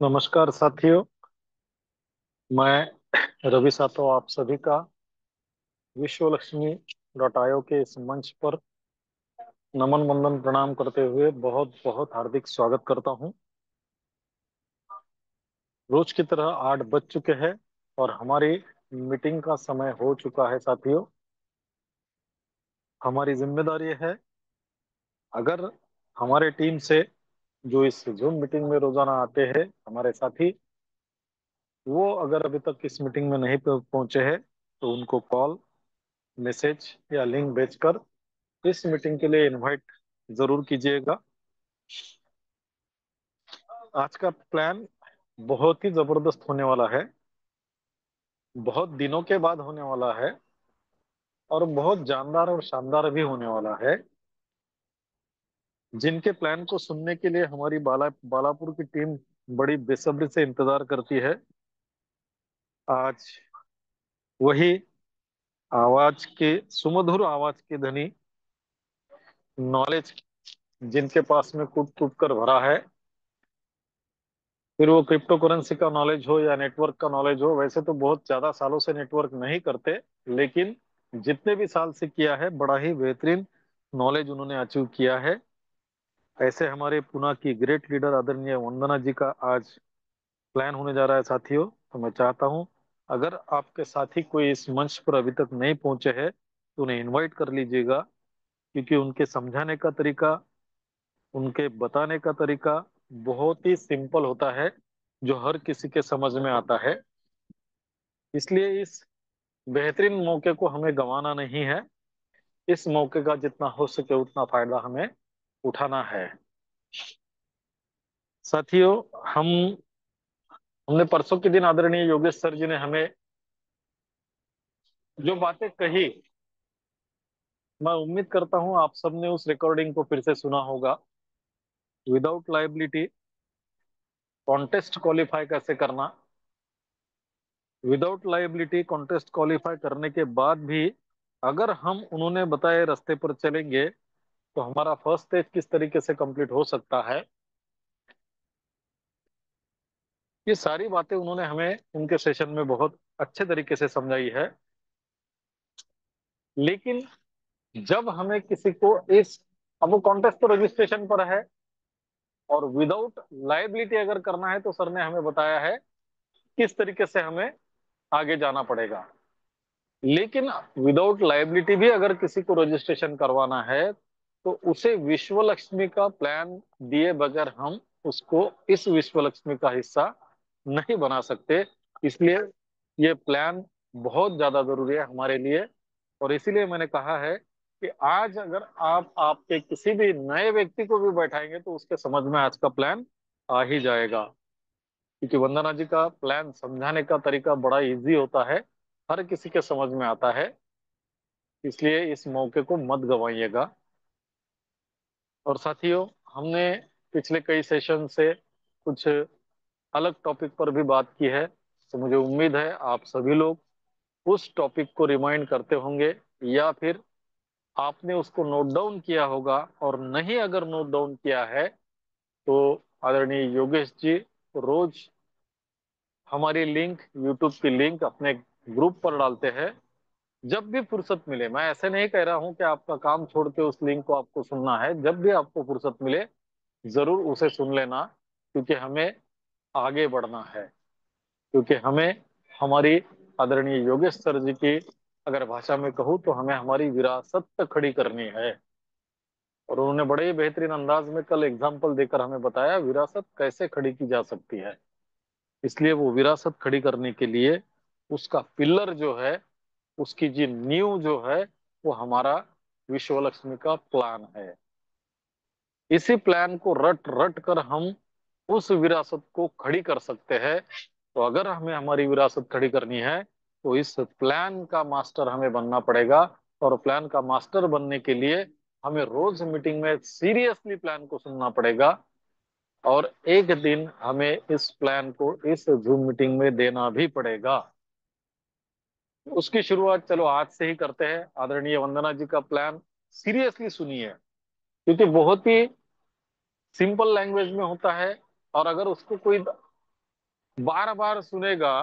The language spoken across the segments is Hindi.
नमस्कार साथियों। मैं रवि सातो आप सभी का विश्व लक्ष्मी .io के इस मंच पर नमन वंदन प्रणाम करते हुए बहुत बहुत हार्दिक स्वागत करता हूं। रोज की तरह 8 बज चुके हैं और हमारी मीटिंग का समय हो चुका है साथियों। हमारी जिम्मेदारी है, अगर हमारे टीम से जो इस जूम मीटिंग में रोजाना आते हैं हमारे साथी, वो अगर अभी तक इस मीटिंग में नहीं पहुंचे हैं तो उनको कॉल, मैसेज या लिंक भेजकर इस मीटिंग के लिए इनवाइट जरूर कीजिएगा। आज का प्लान बहुत ही जबरदस्त होने वाला है, बहुत दिनों के बाद होने वाला है और बहुत जानदार और शानदार भी होने वाला है। जिनके प्लान को सुनने के लिए हमारी बालापुर की टीम बड़ी बेसब्री से इंतजार करती है। आज वही आवाज के सुमधुर आवाज के धनी, नॉलेज जिनके पास में कूट कूट कर भरा है, फिर वो क्रिप्टो करेंसी का नॉलेज हो या नेटवर्क का नॉलेज हो। वैसे तो बहुत ज्यादा सालों से नेटवर्क नहीं करते, लेकिन जितने भी साल से किया है बड़ा ही बेहतरीन नॉलेज उन्होंने अचीव किया है। ऐसे हमारे पुणे की ग्रेट लीडर आदरणीय वंदना जी का आज प्लान होने जा रहा है साथियों। तो मैं चाहता हूं, अगर आपके साथी कोई इस मंच पर अभी तक नहीं पहुंचे हैं तो उन्हें इनवाइट कर लीजिएगा, क्योंकि उनके समझाने का तरीका, उनके बताने का तरीका बहुत ही सिंपल होता है, जो हर किसी के समझ में आता है। इसलिए इस बेहतरीन मौके को हमें गंवाना नहीं है। इस मौके का जितना हो सके उतना फायदा हमें उठाना है साथियों। हम हमने परसों के दिन आदरणीय योगेश सर जी ने हमें जो बातें कही, मैं उम्मीद करता हूं आप सबने उस रिकॉर्डिंग को फिर से सुना होगा। विदाउट लाइबिलिटी कॉन्टेस्ट क्वालिफाई कैसे करना, विदाउट लाइबिलिटी कॉन्टेस्ट क्वालिफाई करने के बाद भी अगर हम उन्होंने बताए रास्ते पर चलेंगे तो हमारा फर्स्ट स्टेज किस तरीके से कंप्लीट हो सकता है। ये सारी बातें उन्होंने हमें उनके सेशन में बहुत अच्छे तरीके से समझाई है। लेकिन जब हमें किसी को इस, अब वो कॉन्टेस्ट तो रजिस्ट्रेशन पर है और विदाउट लाइबिलिटी अगर करना है तो सर ने हमें बताया है किस तरीके से हमें आगे जाना पड़ेगा। लेकिन विदाउट लाइबिलिटी भी अगर किसी को रजिस्ट्रेशन करवाना है तो उसे विश्व लक्ष्मी का प्लान दिए बगैर हम उसको इस विश्व लक्ष्मी का हिस्सा नहीं बना सकते। इसलिए ये प्लान बहुत ज्यादा जरूरी है हमारे लिए। और इसीलिए मैंने कहा है कि आज अगर आप आपके किसी भी नए व्यक्ति को भी बैठाएंगे तो उसके समझ में आज का प्लान आ ही जाएगा, क्योंकि वंदना जी का प्लान समझाने का तरीका बड़ा इजी होता है, हर किसी के समझ में आता है। इसलिए इस मौके को मत गवाइएगा। और साथियों, हमने पिछले कई सेशन से कुछ अलग टॉपिक पर भी बात की है, तो मुझे उम्मीद है आप सभी लोग उस टॉपिक को रिमाइंड करते होंगे, या फिर आपने उसको नोट डाउन किया होगा। और नहीं अगर नोट डाउन किया है तो आदरणीय योगेश जी रोज हमारी लिंक, यूट्यूब की लिंक अपने ग्रुप पर डालते हैं। जब भी फुर्सत मिले, मैं ऐसे नहीं कह रहा हूं कि आपका काम छोड़ के उस लिंक को आपको सुनना है, जब भी आपको फुर्सत मिले जरूर उसे सुन लेना, क्योंकि हमें आगे बढ़ना है। क्योंकि हमें हमारी आदरणीय योगेश सर जी की अगर भाषा में कहूँ तो हमें हमारी विरासत खड़ी करनी है। और उन्होंने बड़े ही बेहतरीन अंदाज में कल एग्जाम्पल देकर हमें बताया विरासत कैसे खड़ी की जा सकती है। इसलिए वो विरासत खड़ी करने के लिए उसका पिलर जो है, उसकी जी नींव जो है, वो हमारा विश्व लक्ष्मी का प्लान है। इसी प्लान को रट रट कर हम उस विरासत को खड़ी कर सकते हैं। तो अगर हमें हमारी विरासत खड़ी करनी है तो इस प्लान का मास्टर हमें बनना पड़ेगा। और प्लान का मास्टर बनने के लिए हमें रोज मीटिंग में सीरियसली प्लान को सुनना पड़ेगा। और एक दिन हमें इस प्लान को इस जूम मीटिंग में देना भी पड़ेगा। उसकी शुरुआत चलो आज से ही करते हैं। आदरणीय वंदना जी का प्लान सीरियसली सुनिए, क्योंकि बहुत ही सिंपल लैंग्वेज में होता है। और अगर उसको कोई बार बार सुनेगा,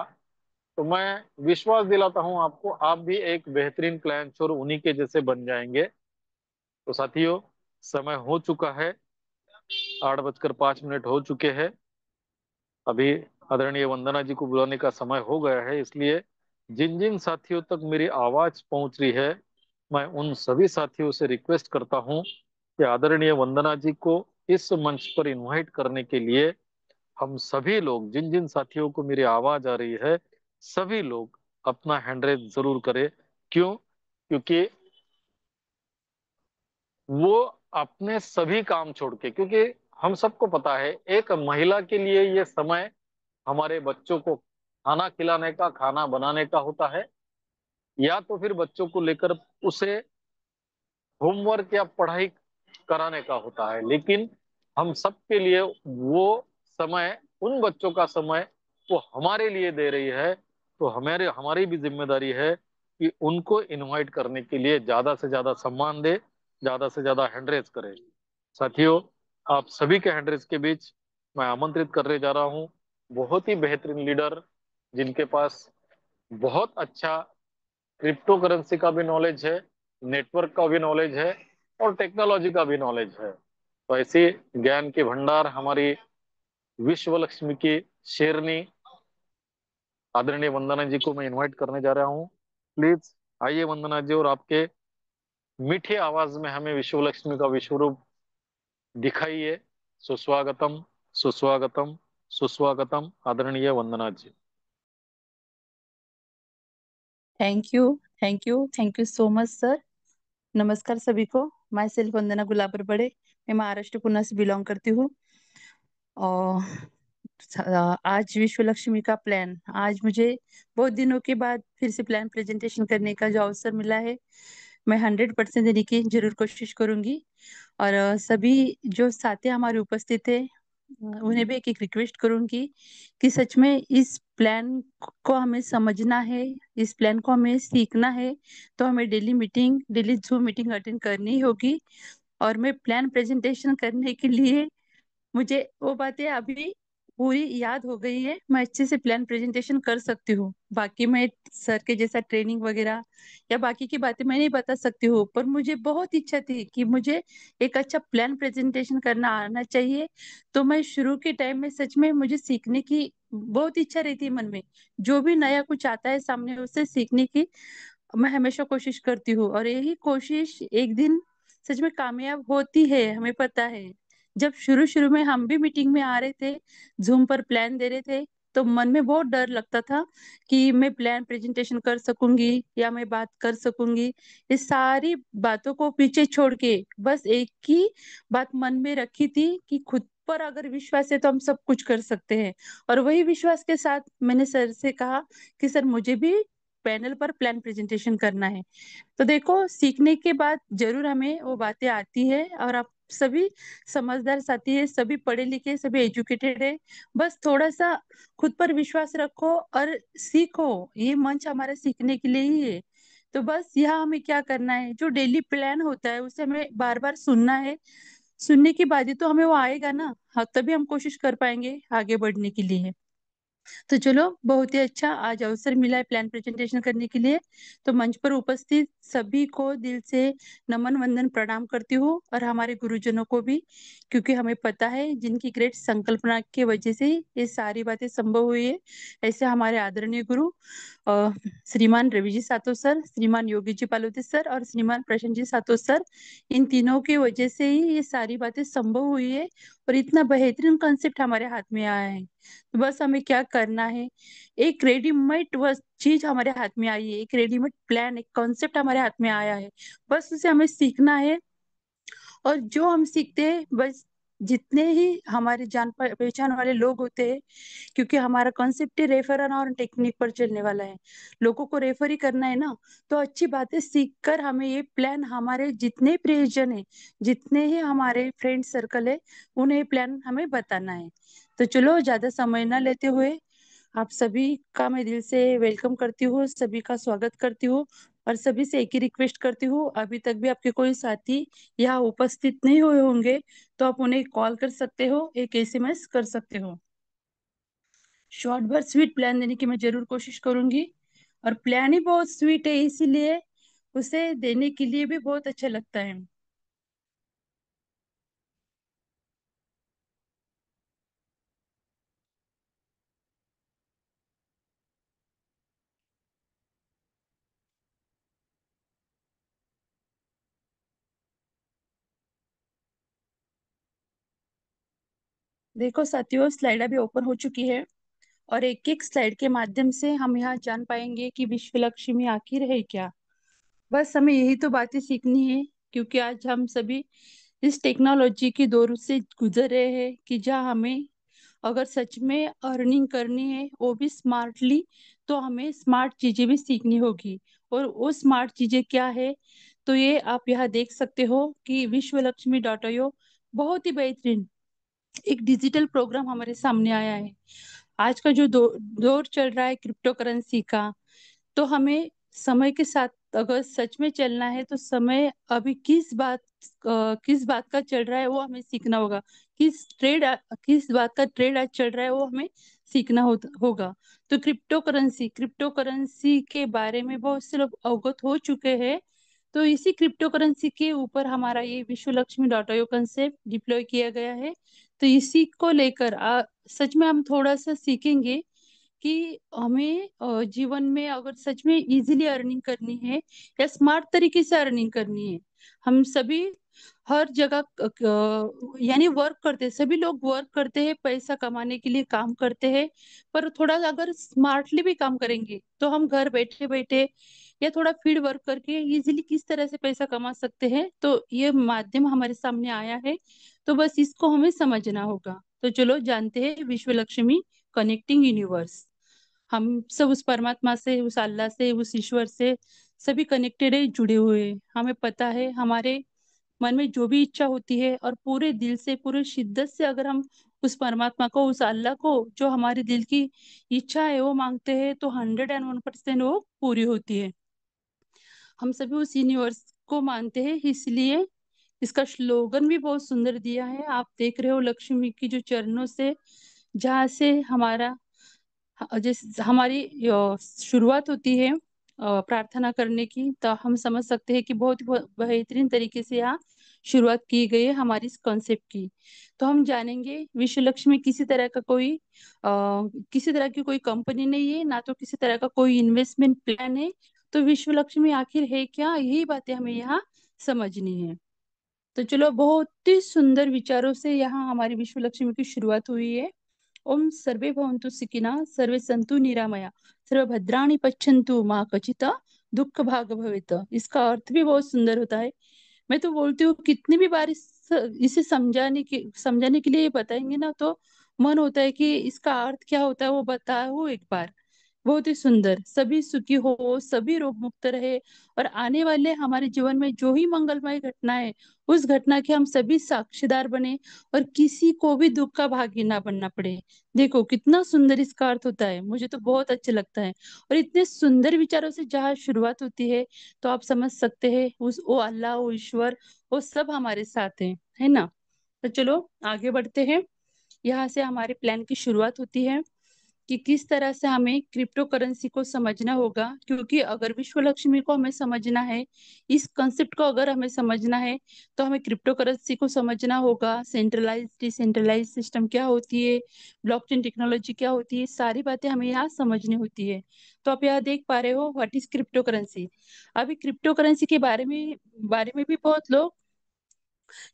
तो मैं विश्वास दिलाता हूं आपको, आप भी एक बेहतरीन प्लान चोर उन्हीं के जैसे बन जाएंगे। तो साथियों, समय हो चुका है, 8:05 हो चुके हैं। अभी आदरणीय वंदना जी को बुलाने का समय हो गया है, इसलिए जिन जिन साथियों तक मेरी आवाज पहुंच रही है, मैं उन सभी साथियों से रिक्वेस्ट करता हूं कि आदरणीय वंदना जी को इस मंच पर इनवाइट करने के लिए हम सभी लोग, जिन जिन साथियों को मेरी आवाज आ रही है, सभी लोग अपना हैंड रेज जरूर करें। क्यों? क्योंकि वो अपने सभी काम छोड़ के, क्योंकि हम सबको पता है एक महिला के लिए ये समय हमारे बच्चों को खाना खिलाने का, खाना बनाने का होता है, या तो फिर बच्चों को लेकर उसे होमवर्क या पढ़ाई कराने का होता है। लेकिन हम सबके लिए वो समय, उन बच्चों का समय वो हमारे लिए दे रही है, तो हमारे हमारी भी जिम्मेदारी है कि उनको इनवाइट करने के लिए ज्यादा से ज्यादा सम्मान दे, ज्यादा से ज्यादा हैंडरेज करे। साथियों, आप सभी के हैंडरेज के बीच मैं आमंत्रित करने जा रहा हूँ बहुत ही बेहतरीन लीडर, जिनके पास बहुत अच्छा क्रिप्टो करेंसी का भी नॉलेज है, नेटवर्क का भी नॉलेज है, और टेक्नोलॉजी का भी नॉलेज है। तो ऐसे ज्ञान के भंडार हमारी विश्व लक्ष्मी की शेरनी आदरणीय वंदना जी को मैं इनवाइट करने जा रहा हूँ। प्लीज आइए वंदना जी, और आपके मीठी आवाज में हमें विश्व लक्ष्मी का विश्व रूप दिखाइए। सुस्वागतम, सुस्वागतम, सुस्वागतम आदरणीय Vandana ji. Thank you, thank you, thank you so much sir. नमस्कार सभी को। माई सेल्फ वंदना गुलाबर बड़े। मैं महाराष्ट्र पुणे से बिलोंग करती हूँ। और आज विश्व लक्ष्मी का प्लान, आज मुझे बहुत दिनों के बाद फिर से प्लान प्रेजेंटेशन करने का जो अवसर मिला है, मैं 100% देने की जरूर कोशिश करूंगी। और सभी जो साथी हमारे उपस्थित है, उन्हें भी एक एक रिक्वेस्ट करूंगी कि सच में इस प्लान को हमें समझना है, इस प्लान को हमें सीखना है, तो हमें daily meeting, daily zoom meeting attend करनी ही होगी। और मैं प्लान प्रेजेंटेशन करने के लिए, मुझे वो बातें अभी पूरी याद हो गई है, मैं अच्छे से प्लान प्रेजेंटेशन कर सकती हूँ। बाकी मैं सर के जैसा ट्रेनिंग वगैरह या बाकी की बातें मैं नहीं बता सकती हूँ, पर मुझे बहुत इच्छा थी कि मुझे एक अच्छा प्लान प्रेजेंटेशन करना आना चाहिए। तो मैं शुरू के टाइम में सच में मुझे सीखने की बहुत इच्छा रहती है मन में। जो भी नया कुछ आता है सामने, उससे सीखने की मैं हमेशा कोशिश करती हूँ, और यही कोशिश एक दिन सच में कामयाब होती है, हमें पता है। जब शुरू शुरू में हम भी मीटिंग में आ रहे थे, जूम पर प्लान दे रहे थे, तो मन में बहुत डर लगता था कि मैं प्लान प्रेजेंटेशन कर सकूंगी या मैं बात कर सकूंगी। इस सारी बातों को पीछे छोड़ के बस एक ही बात मन में रखी थी कि खुद पर अगर विश्वास है तो हम सब कुछ कर सकते हैं। और वही विश्वास के साथ मैंने सर से कहा कि सर मुझे भी पैनल पर प्लान प्रेजेंटेशन करना है। तो देखो, सीखने के बाद जरूर हमें वो बातें आती है, और आप सभी समझदार साथी है, सभी पढ़े लिखे, सभी एजुकेटेड है। बस थोड़ा सा खुद पर विश्वास रखो और सीखो। ये मंच हमारे सीखने के लिए ही है। तो बस यहाँ हमें क्या करना है, जो डेली प्लान होता है उसे हमें बार बार सुनना है। सुनने के बाद ही तो हमें वो आएगा ना। हाँ, तभी हम कोशिश कर पाएंगे आगे बढ़ने के लिए। तो चलो, बहुत ही अच्छा आज अवसर मिला है प्लान प्रेजेंटेशन करने के लिए। तो मंच पर उपस्थित सभी को दिल से नमन वंदन प्रणाम करती हूँ, और हमारे गुरुजनों को भी, क्योंकि हमें पता है जिनकी ग्रेट संकल्पना की वजह से ही ये सारी बातें संभव हुई है। ऐसे हमारे आदरणीय गुरु श्रीमान रवि जी सातो सर, श्रीमान योगी जी पालोती सर, और श्रीमान प्रशांत जी सातो सर, इन तीनों की वजह से ही ये सारी बातें संभव हुई है, और इतना बेहतरीन कॉन्सेप्ट हमारे हाथ में आया है। तो बस हमें क्या करना है, एक रेडीमेड वह चीज हमारे हाथ में आई है, एक रेडीमेड प्लान, एक कॉन्सेप्ट हमारे हाथ में आया है। बस उसे हमें सीखना है। और जो हम सीखते हैं, बस जितने ही हमारे जान पहचान वाले लोग होते हैं, क्योंकि हमारा कॉन्सेप्ट ही रेफर और टेक्निक पर चलने वाला है, लोगों को रेफर ही करना है ना। तो अच्छी बातें सीख कर हमें ये प्लान, हमारे जितने प्रियजन है, जितने ही हमारे फ्रेंड सर्कल है, उन्हें प्लान हमें बताना है। तो चलो, ज्यादा समय ना लेते हुए आप सभी का मैं दिल से वेलकम करती हूँ, सभी का स्वागत करती हूँ। और सभी से एक ही रिक्वेस्ट करती हूँ, अभी तक भी आपके कोई साथी यहाँ उपस्थित नहीं हुए होंगे, तो आप उन्हें कॉल कर सकते हो, एक एसएमएस कर सकते हो। शॉर्ट पर स्वीट प्लान देने की मैं जरूर कोशिश करूंगी। और प्लान ही बहुत स्वीट है, इसीलिए उसे देने के लिए भी बहुत अच्छा लगता है। देखो साथियों, स्लाइड अभी ओपन हो चुकी है, और एक एक स्लाइड के माध्यम से हम यहाँ जान पाएंगे कि विश्व लक्ष्मी आखिर है क्या। बस हमें यही तो बातें सीखनी है, क्योंकि आज हम सभी इस टेक्नोलॉजी की दौर से गुजर रहे हैं कि जहाँ हमें अगर सच में अर्निंग करनी है वो भी स्मार्टली, तो हमें स्मार्ट चीजें भी सीखनी होगी। और वो स्मार्ट चीजें क्या है, तो ये आप यहाँ देख सकते हो कि विश्व लक्ष्मी डॉट io बहुत ही बेहतरीन एक डिजिटल प्रोग्राम हमारे सामने आया है। आज का जो दौर चल रहा है क्रिप्टो करेंसी का, तो हमें समय के साथ अगर सच में चलना है तो समय अभी किस बात का चल रहा है वो हमें सीखना होगा। किस बात का ट्रेड आज चल रहा है वो हमें सीखना होगा। तो क्रिप्टो करेंसी के बारे में बहुत से लोग अवगत हो चुके हैं। तो इसी क्रिप्टो करेंसी के ऊपर हमारा ये विश्व Lakshmi dot io concept deploy किया गया है। तो इसी को लेकर सच में हम थोड़ा सा सीखेंगे कि हमें जीवन में अगर सच में इजीली अर्निंग करनी है या स्मार्ट तरीके से अर्निंग करनी है। हम सभी हर जगह यानी वर्क करते हैं, सभी लोग वर्क करते हैं, पैसा कमाने के लिए काम करते हैं। पर थोड़ा अगर स्मार्टली भी काम करेंगे तो हम घर बैठे बैठे या थोड़ा फील्ड वर्क करके इजीली किस तरह से पैसा कमा सकते हैं। तो ये माध्यम हमारे सामने आया है, तो बस इसको हमें समझना होगा। तो चलो जानते हैं विश्व लक्ष्मी कनेक्टिंग यूनिवर्स। हम सब उस परमात्मा से, उस अल्लाह से, उस ईश्वर से सभी कनेक्टेड है, जुड़े हुए हैं। हमें पता है हमारे मन में जो भी इच्छा होती है और पूरे दिल से, पूरे शिद्दत से अगर हम उस परमात्मा को, उस अल्लाह को, जो हमारे दिल की इच्छा है वो मांगते हैं, तो 101% वो पूरी होती है। हम सभी उस यूनिवर्स को मानते हैं, इसलिए इसका स्लोगन भी बहुत सुंदर दिया है। आप देख रहे हो लक्ष्मी की जो चरणों से, जहाँ से हमारा जैसे हमारी शुरुआत होती है प्रार्थना करने की, तो हम समझ सकते हैं कि बहुत ही बेहतरीन तरीके से यहाँ शुरुआत की गई है हमारी इस कॉन्सेप्ट की। तो हम जानेंगे विश्व लक्ष्मी किसी तरह की कोई कंपनी नहीं है, ना तो किसी तरह का कोई इन्वेस्टमेंट प्लान है। तो विश्व लक्ष्मी आखिर है क्या, यही बातें हमें यहाँ समझनी है। तो चलो, बहुत ही सुंदर विचारों से यहाँ हमारी विश्व लक्ष्मी की शुरुआत हुई है। ओम सर्वे भवन्तु सुखिनः, सर्वे सन्तु निरामया, सर्वे भद्राणि पश्यन्तु मा कचित् दुःख भाग भवेत्। इसका अर्थ भी बहुत सुंदर होता है। मैं तो बोलती हूँ कितनी भी बार इसे समझाने के लिए बताएंगे ना, तो मन होता है कि इसका अर्थ क्या होता है वो बताओ एक बार। बहुत ही सुंदर। सभी सुखी हो, सभी रोग मुक्त रहे, और आने वाले हमारे जीवन में जो ही मंगलमय घटना है उस घटना के हम सभी साक्षीदार बने, और किसी को भी दुख का भागी ना बनना पड़े। देखो कितना सुंदर इसका अर्थ होता है, मुझे तो बहुत अच्छा लगता है। और इतने सुंदर विचारों से जहाँ शुरुआत होती है, तो आप समझ सकते हैं उस वो अल्लाह, वो ईश्वर, वो सब हमारे साथ है ना। तो चलो आगे बढ़ते हैं। यहाँ से हमारे प्लान की शुरुआत होती है कि किस तरह से हमें क्रिप्टो करेंसी को समझना होगा। क्योंकि अगर विश्व लक्ष्मी को हमें समझना है, इस कंसेप्ट को अगर हमें समझना है, तो हमें क्रिप्टो करेंसी को समझना होगा। सेंट्रलाइज डिसेंट्रलाइज सिस्टम क्या होती है, ब्लॉकचेन टेक्नोलॉजी क्या होती है, सारी बातें हमें यहाँ समझनी होती है। तो आप यहाँ देख पा रहे हो व्हाट इज क्रिप्टो करेंसी। अभी क्रिप्टो करेंसी के बारे में भी बहुत लोग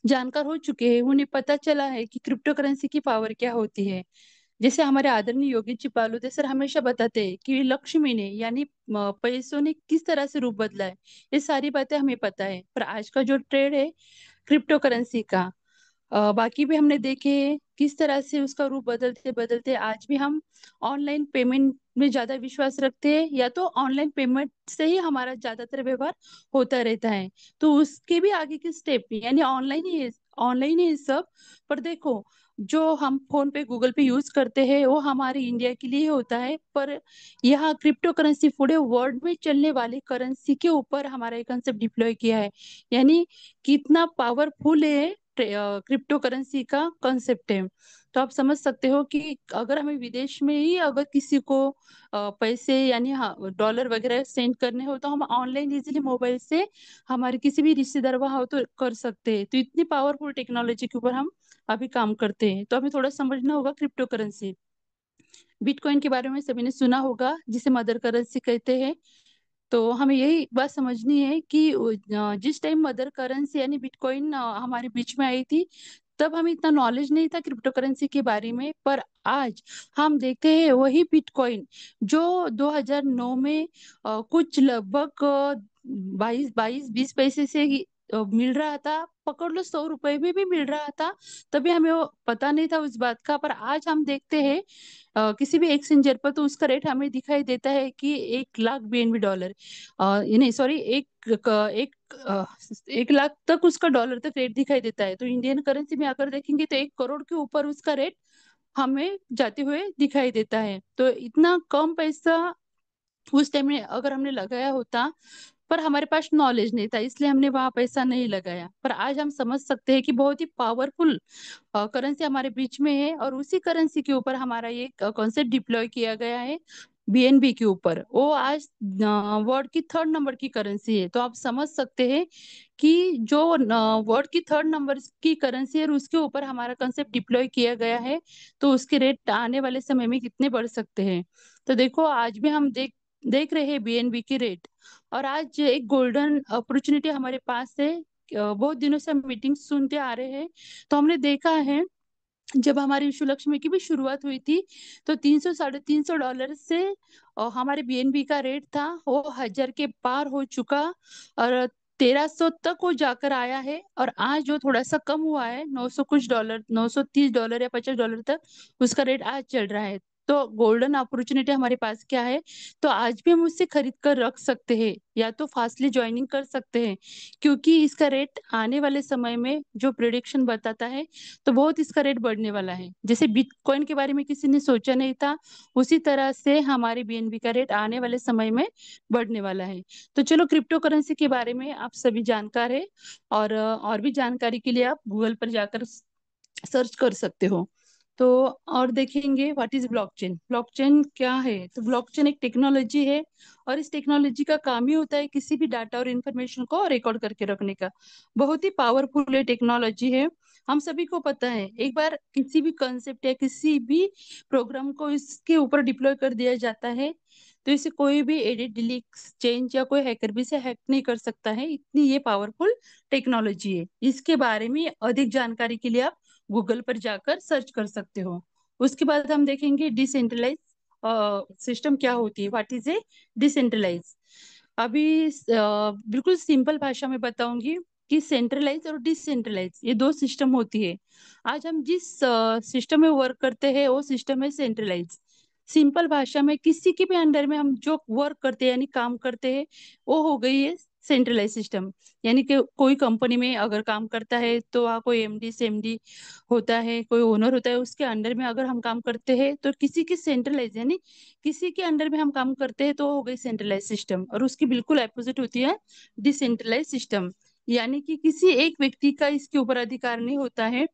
जानकार हो चुके हैं, उन्हें पता चला है कि क्रिप्टो करेंसी की पावर क्या होती है। जैसे हमारे आदरणीय योगी जी बालुदे सर हमेशा बताते हैं कि लक्ष्मी ने यानी पैसों ने किस तरह से रूप बदला है, ये सारी बातें हमें पता है। पर आज का जो ट्रेड है क्रिप्टो करेंसी का, बाकी भी हमने देखे हैं किस तरह से उसका रूप बदलते बदलते आज भी हम ऑनलाइन पेमेंट में ज्यादा विश्वास रखते हैं, या तो ऑनलाइन पेमेंट से ही हमारा ज्यादातर व्यवहार होता रहता है। तो उसके भी आगे के स्टेप यानी ऑनलाइन ही सब। पर देखो, जो हम फोन पे गूगल पे यूज करते हैं वो हमारे इंडिया के लिए ही होता है, पर यहाँ क्रिप्टो करेंसी पूरे वर्ल्ड में चलने वाली करेंसी के ऊपर हमारा ये कंसेप्ट डिप्लॉय किया है। यानी कितना पावरफुल है क्रिप्टो करेंसी का कॉन्सेप्ट है। तो आप समझ सकते हो कि अगर हमें विदेश में ही अगर किसी को पैसे यानी हाँ डॉलर वगैरह सेंड करने हो तो हम ऑनलाइन इजीली मोबाइल से हमारे किसी भी रिश्तेदार वहाँ हो तो कर सकते हैं। तो इतनी पावरफुल टेक्नोलॉजी के ऊपर हम अभी काम करते हैं। तो हमें थोड़ा समझना होगा क्रिप्टो करेंसी। बिटकॉइन के बारे में सभी ने सुना होगा, जिसे मदर करेंसी कहते हैं। तो हमें यही बात समझनी है कि जिस टाइम मदर करेंसी यानी बिटकॉइन हमारे बीच में आई थी, तब हमें इतना नॉलेज नहीं था क्रिप्टो करेंसी के बारे में। पर आज हम देखते हैं वही बिटकॉइन जो 2009 में कुछ लगभग 22-20 पैसे से ही मिल रहा था, पकड़ लो 100 रुपए में भी मिल रहा था। तभी हमें वो पता नहीं था उस बात का। पर आज हम देखते हैं किसी भी एक्सचेंजर पर तो उसका रेट हमें दिखाई देता है कि 1 लाख BNB डॉलर, ये नहीं सॉरी, एक 1 लाख तक उसका डॉलर तक रेट दिखाई देता है। तो इंडियन करेंसी में अगर देखेंगे तो 1 करोड़ के ऊपर उसका रेट हमें जाते हुए दिखाई देता है। तो इतना कम पैसा उस टाइम में अगर हमने लगाया होता, पर हमारे पास नॉलेज नहीं था इसलिए हमने वहां पैसा नहीं लगाया। पर आज हम समझ सकते हैं कि बहुत ही पावरफुल करेंसी हमारे बीच में है, और उसी करेंसी के ऊपर हमारा ये कॉन्सेप्ट डिप्लॉय किया गया है BNB के ऊपर। वो आज वर्ल्ड की 3rd नंबर की करेंसी है। तो आप समझ सकते हैं कि जो वर्ल्ड की 3rd नंबर की करेंसी है और उसके ऊपर हमारा कंसेप्ट डिप्लॉय किया गया है, तो उसके रेट आने वाले समय में कितने बढ़ सकते हैं। तो देखो आज भी हम देख देख रहे हैं BNB की रेट। और आज एक गोल्डन अपॉर्चुनिटी हमारे पास है। बहुत दिनों से हम मीटिंग सुनते आ रहे हैं, तो हमने देखा है जब हमारी विश्व लक्ष्मी की भी शुरुआत हुई थी तो 300-350 डॉलर से हमारे BNB का रेट था वो 1000 के पार हो चुका, और 1300 तक वो जाकर आया है। और आज जो थोड़ा सा कम हुआ है 900 कुछ डॉलर, 930 डॉलर या 50 डॉलर तक उसका रेट आज चल रहा है। तो गोल्डन अपॉर्चुनिटी हमारे पास क्या है, तो आज भी हम उससे खरीद कर रख सकते हैं या तो फास्टली ज्वाइनिंग कर सकते हैं, क्योंकि इसका रेट आने वाले समय में जो प्रिडिक्शन बताता है तो बहुत इसका रेट बढ़ने वाला है। जैसे बिटकॉइन के बारे में किसी ने सोचा नहीं था, उसी तरह से हमारे BNB का रेट आने वाले समय में बढ़ने वाला है। तो चलो क्रिप्टो करेंसी के बारे में आप सभी जानकार है, और भी जानकारी के लिए आप गूगल पर जाकर सर्च कर सकते हो। तो और देखेंगे व्हाट इज ब्लॉकचेन। ब्लॉकचेन क्या है, तो ब्लॉकचेन एक टेक्नोलॉजी है, और इस टेक्नोलॉजी का काम ही होता है किसी भी डाटा और इंफॉर्मेशन को रिकॉर्ड करके रखने का। बहुत ही पावरफुल है टेक्नोलॉजी है। हम सभी को पता है एक बार किसी भी कंसेप्ट या किसी भी प्रोग्राम को इसके ऊपर डिप्लॉय कर दिया जाता है, तो इसे कोई भी एडिट डिलीट चेंज या कोई हैकर भी इसे हैक नहीं कर सकता है। इतनी ये पावरफुल टेक्नोलॉजी है। इसके बारे में अधिक जानकारी के लिए आप गूगल पर जाकर सर्च कर सकते हो। उसके बाद हम देखेंगे डिसेंट्रलाइज सिस्टम क्या होती है, व्हाट इज ए डिसेंट्रलाइज। अभी बिल्कुल सिंपल भाषा में बताऊंगी कि सेंट्रलाइज और डिसेंट्रलाइज ये दो सिस्टम होती है। आज हम जिस सिस्टम में वर्क करते हैं वो सिस्टम है सेंट्रलाइज। सिंपल भाषा में किसी के भी अंडर में हम जो वर्क करते हैं यानी काम करते हैं वो हो गई है सेंट्रलाइज सिस्टम। यानी कि कोई कंपनी में अगर काम करता है तो वहाँ कोई MD से MD होता है, कोई ओनर होता है, उसके अंडर में अगर हम काम करते हैं तो किसी की सेंट्रलाइज यानी किसी के अंडर में हम काम करते हैं तो हो गई सेंट्रलाइज सिस्टम। और उसकी बिल्कुल अपोजिट होती है डिसेंट्रलाइज सिस्टम, यानी कि किसी एक व्यक्ति का इसके ऊपर अधिकार नहीं होता है।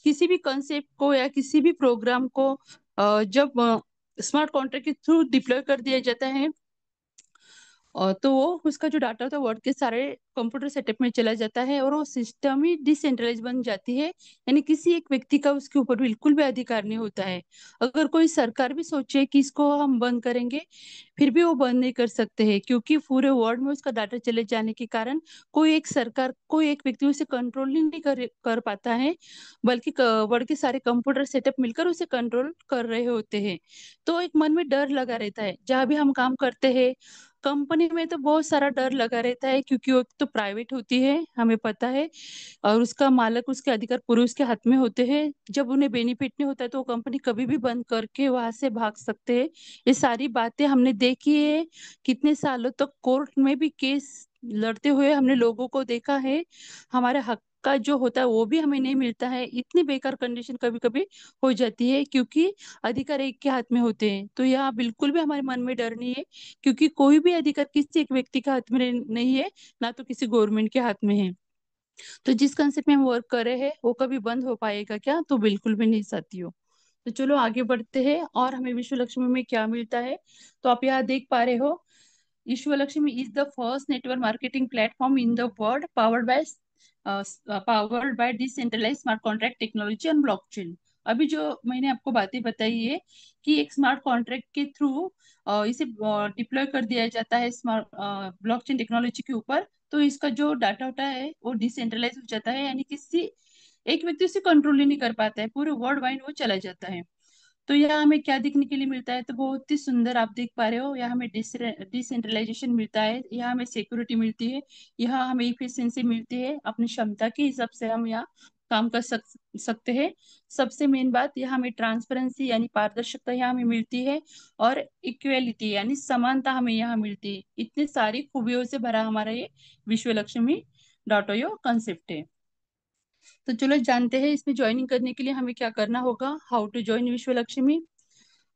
किसी भी कंसेप्ट को या किसी भी प्रोग्राम को जब स्मार्ट कॉन्ट्रैक्ट के थ्रू डिप्लॉय कर दिया जाता है, और तो वो उसका जो डाटा होता है वर्ड के सारे कंप्यूटर सेटअप में चला जाता है और वो सिस्टम ही डिसेंट्रलाइज बन जाती है। यानी किसी एक व्यक्ति का उसके ऊपर बिल्कुल भी अधिकार नहीं होता है। अगर कोई सरकार भी सोचे कि इसको हम बंद करेंगे, फिर भी वो बंद नहीं कर सकते हैं, क्योंकि पूरे वर्ल्ड में उसका डाटा चले जाने के कारण कोई एक सरकार कोई एक व्यक्ति उसे कंट्रोल नहीं कर पाता है, बल्कि वर्ल्ड के सारे कंप्यूटर सेटअप मिलकर उसे कंट्रोल कर रहे होते हैं। तो एक मन में डर लगा रहता है जहाँ भी हम काम करते हैं। कंपनी में तो बहुत सारा डर लगा रहता है, क्योंकि वो तो प्राइवेट होती है हमें पता है, और उसका मालक उसके अधिकार पूरे उसके हाथ में होते हैं। जब उन्हें बेनिफिट नहीं होता है तो वो कंपनी कभी भी बंद करके वहां से भाग सकते हैं। ये सारी बातें हमने देखी है। कितने सालों तक कोर्ट में भी केस लड़ते हुए हमने लोगों को देखा है। हमारे हक का जो होता है वो भी हमें नहीं मिलता है। इतनी बेकार कंडीशन कभी कभी हो जाती है, क्योंकि अधिकार एक के हाथ में होते हैं। तो यहाँ बिल्कुल भी हमारे मन में डर नहीं है, क्योंकि कोई भी अधिकार किसी एक व्यक्ति के हाथ में नहीं है, ना तो किसी गवर्नमेंट के हाथ में है। तो जिस कंसेप्ट में हम वर्क कर रहे हैं वो कभी बंद हो पाएगा क्या? तो बिल्कुल भी नहीं साथियों। तो चलो आगे बढ़ते हैं और हमें विश्व लक्ष्मी में क्या मिलता है। तो आप यहाँ देख पा रहे हो, Vishwa Lakshmi is the first network marketing platform in the world powered by decentralize smart contract technology and blockchain. अभी जो मैंने आपको बातें बताई है कि एक स्मार्ट कॉन्ट्रैक्ट के थ्रू इसे डिप्लॉय कर दिया जाता है स्मार्ट ब्लॉकचेन टेक्नोलॉजी के ऊपर, तो इसका जो डाटा होता है वो डिसेंट्रलाइज हो जाता है, यानी किसी एक व्यक्ति उसे कंट्रोल ही नहीं कर पाता है, पूरे वर्ल्ड वाइड वो चला जाता है। तो यहाँ हमें क्या देखने के लिए मिलता है? तो बहुत ही सुंदर आप देख पा रहे हो, यहाँ हमें डिसेंट्रलाइजेशन मिलता है, यहाँ हमें सिक्योरिटी मिलती है, यहाँ हमें इफिशियंसी मिलती है, अपनी क्षमता के हिसाब से हम यहाँ काम कर सकते हैं। सबसे मेन बात, यहाँ हमें ट्रांसपेरेंसी यानी पारदर्शिता यहाँ हमें मिलती है, और इक्वेलिटी यानी समानता हमें यहाँ मिलती है। इतनी सारी खूबियों से भरा हमारा ये विश्व लक्ष्मी डॉट io कंसेप्ट है। तो चलो जानते हैं इसमें ज्वाइनिंग करने के लिए हमें क्या करना होगा। हाउ टू ज्वाइन विश्व लक्ष्मी।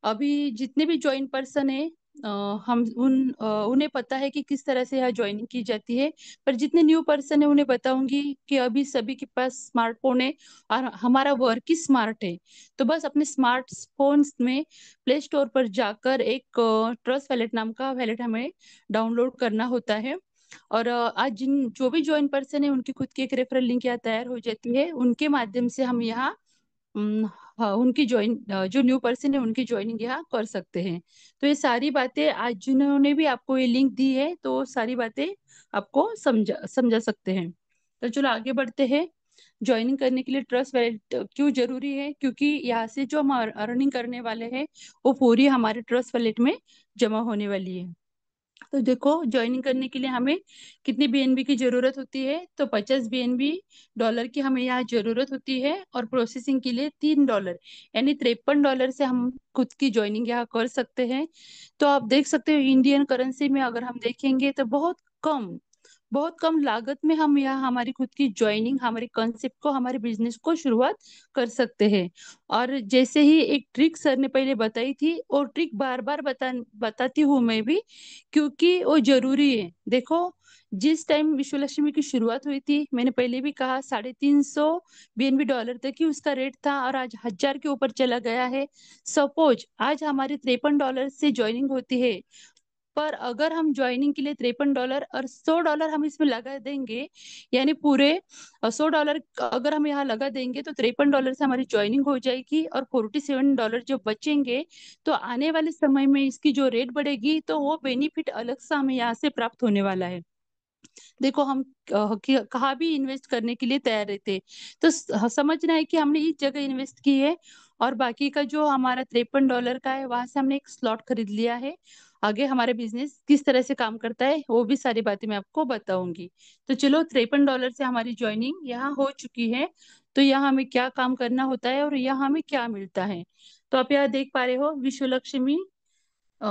अभी जितने भी ज्वाइन पर्सन है, अ, हम उन्हें पता है कि किस तरह से यहाँ ज्वाइनिंग की जाती है। पर जितने न्यू पर्सन है उन्हें बताऊंगी कि अभी सभी के पास स्मार्टफोन है और हमारा वर्क ही स्मार्ट है। तो बस अपने स्मार्टफोन में प्ले स्टोर पर जाकर एक ट्रस्ट वैलेट नाम का वैलेट हमें डाउनलोड करना होता है। और आज जिन जो भी ज्वाइन पर्सन है उनकी खुद की एक रेफरल लिंक यहाँ तैयार हो जाती है, उनके माध्यम से हम यहाँ हाँ उनकी ज्वाइन जो न्यू पर्सन है उनकी ज्वाइनिंग यहाँ कर सकते हैं। तो ये सारी बातें आज जिन्होंने भी आपको ये लिंक दी है तो सारी बातें आपको समझा समझा सकते हैं। तो चलो आगे बढ़ते हैं। ज्वाइनिंग करने के लिए ट्रस्ट वैलेट क्यों जरूरी है? क्योंकि यहाँ से जो हम अर्निंग करने वाले हैं वो पूरी हमारे ट्रस्ट वैलेट में जमा होने वाली है। तो देखो ज्वाइनिंग करने के लिए हमें कितनी बीएनबी की जरूरत होती है? तो 50 BNB की हमें यहाँ जरूरत होती है, और प्रोसेसिंग के लिए $3 यानी $53 से हम खुद की ज्वाइनिंग यहाँ कर सकते हैं। तो आप देख सकते हो इंडियन करेंसी में अगर हम देखेंगे तो बहुत कम लागत में हम यहाँ हमारी खुद की ज्वाइनिंग, हमारे कॉन्सेप्ट को, हमारे बिजनेस को शुरुआत कर सकते हैं। और जैसे ही एक ट्रिक सर ने पहले बताई थी, और ट्रिक बार बार बताती हूँ मैं भी, क्योंकि वो जरूरी है। देखो जिस टाइम विश्व लक्ष्मी की शुरुआत हुई थी, मैंने पहले भी कहा $350 तक ही उसका रेट था, और आज 1000 के ऊपर चला गया है। सपोज आज हमारे $53 से ज्वाइनिंग होती है, पर अगर हम ज्वाइनिंग के लिए $53 और $100 हम इसमें लगा देंगे, यानी पूरे $100 अगर हम यहाँ लगा देंगे तो $53 से हमारी ज्वाइनिंग हो जाएगी, और $47 जो बचेंगे, तो आने वाले समय में इसकी जो रेट बढ़ेगी तो वो बेनिफिट अलग से हमें यहाँ से प्राप्त होने वाला है। देखो हम कहाँ भी इन्वेस्ट करने के लिए तैयार रहते, तो समझना है कि हमने इस जगह इन्वेस्ट की है, और बाकी का जो हमारा $53 का है वहां से हमने एक स्लॉट खरीद लिया है। आगे हमारे बिजनेस किस तरह से काम करता है वो भी सारी बातें मैं आपको बताऊंगी। तो चलो $53 से हमारी ज्वाइनिंग यहाँ हो चुकी है। तो यहाँ हमें क्या काम करना होता है और यहाँ हमें क्या मिलता है? तो आप यहाँ देख पा रहे हो विश्व लक्ष्मी अ,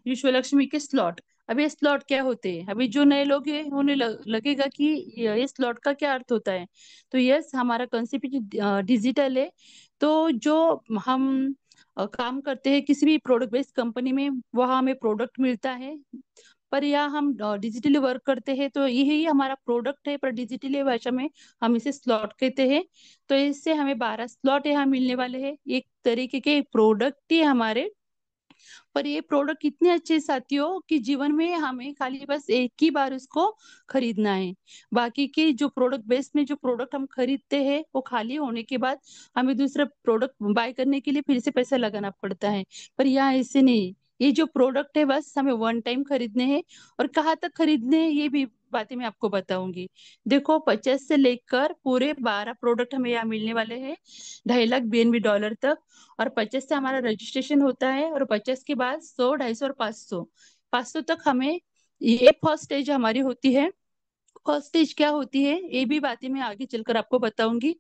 विश्व लक्ष्मी के स्लॉट। अब ये स्लॉट क्या होते हैं? अभी जो नए लोग हैं उन्हें लगेगा कि ये स्लॉट का क्या अर्थ होता है। तो यस, हमारा कंसेप्ट डिजिटल है। तो जो हम काम करते हैं किसी भी प्रोडक्ट बेस्ड कंपनी में, वहाँ हमें प्रोडक्ट मिलता है। पर यहाँ हम डिजिटली वर्क करते हैं तो यही हमारा प्रोडक्ट है, पर डिजिटली भाषा में हम इसे स्लॉट कहते हैं। तो इससे हमें 12 स्लॉट यहाँ मिलने वाले हैं, एक तरीके के प्रोडक्ट ही हमारे। पर ये प्रोडक्ट इतने अच्छे साथियों कि जीवन में हमें खाली बस एक ही बार उसको खरीदना है। बाकी के जो प्रोडक्ट बेस में जो प्रोडक्ट हम खरीदते हैं वो खाली होने के बाद हमें दूसरा प्रोडक्ट बाय करने के लिए फिर से पैसा लगाना पड़ता है। पर यहाँ ऐसे नहीं, ये जो प्रोडक्ट है बस हमें वन टाइम खरीदने हैं। और कहाँ तक खरीदने हैं ये भी बातें मैं आपको बताऊंगी। देखो 50 से लेकर पूरे 12 प्रोडक्ट हमें यहाँ मिलने वाले हैं, 2.5 लाख BNB तक। और 50 से हमारा रजिस्ट्रेशन होता है, और 50 के बाद 100, 250 और 500 तक हमें, ये फर्स्ट स्टेज हमारी होती है। फर्स्ट स्टेज क्या होती है ये भी बातें मैं आगे चलकर आपको बताऊंगी।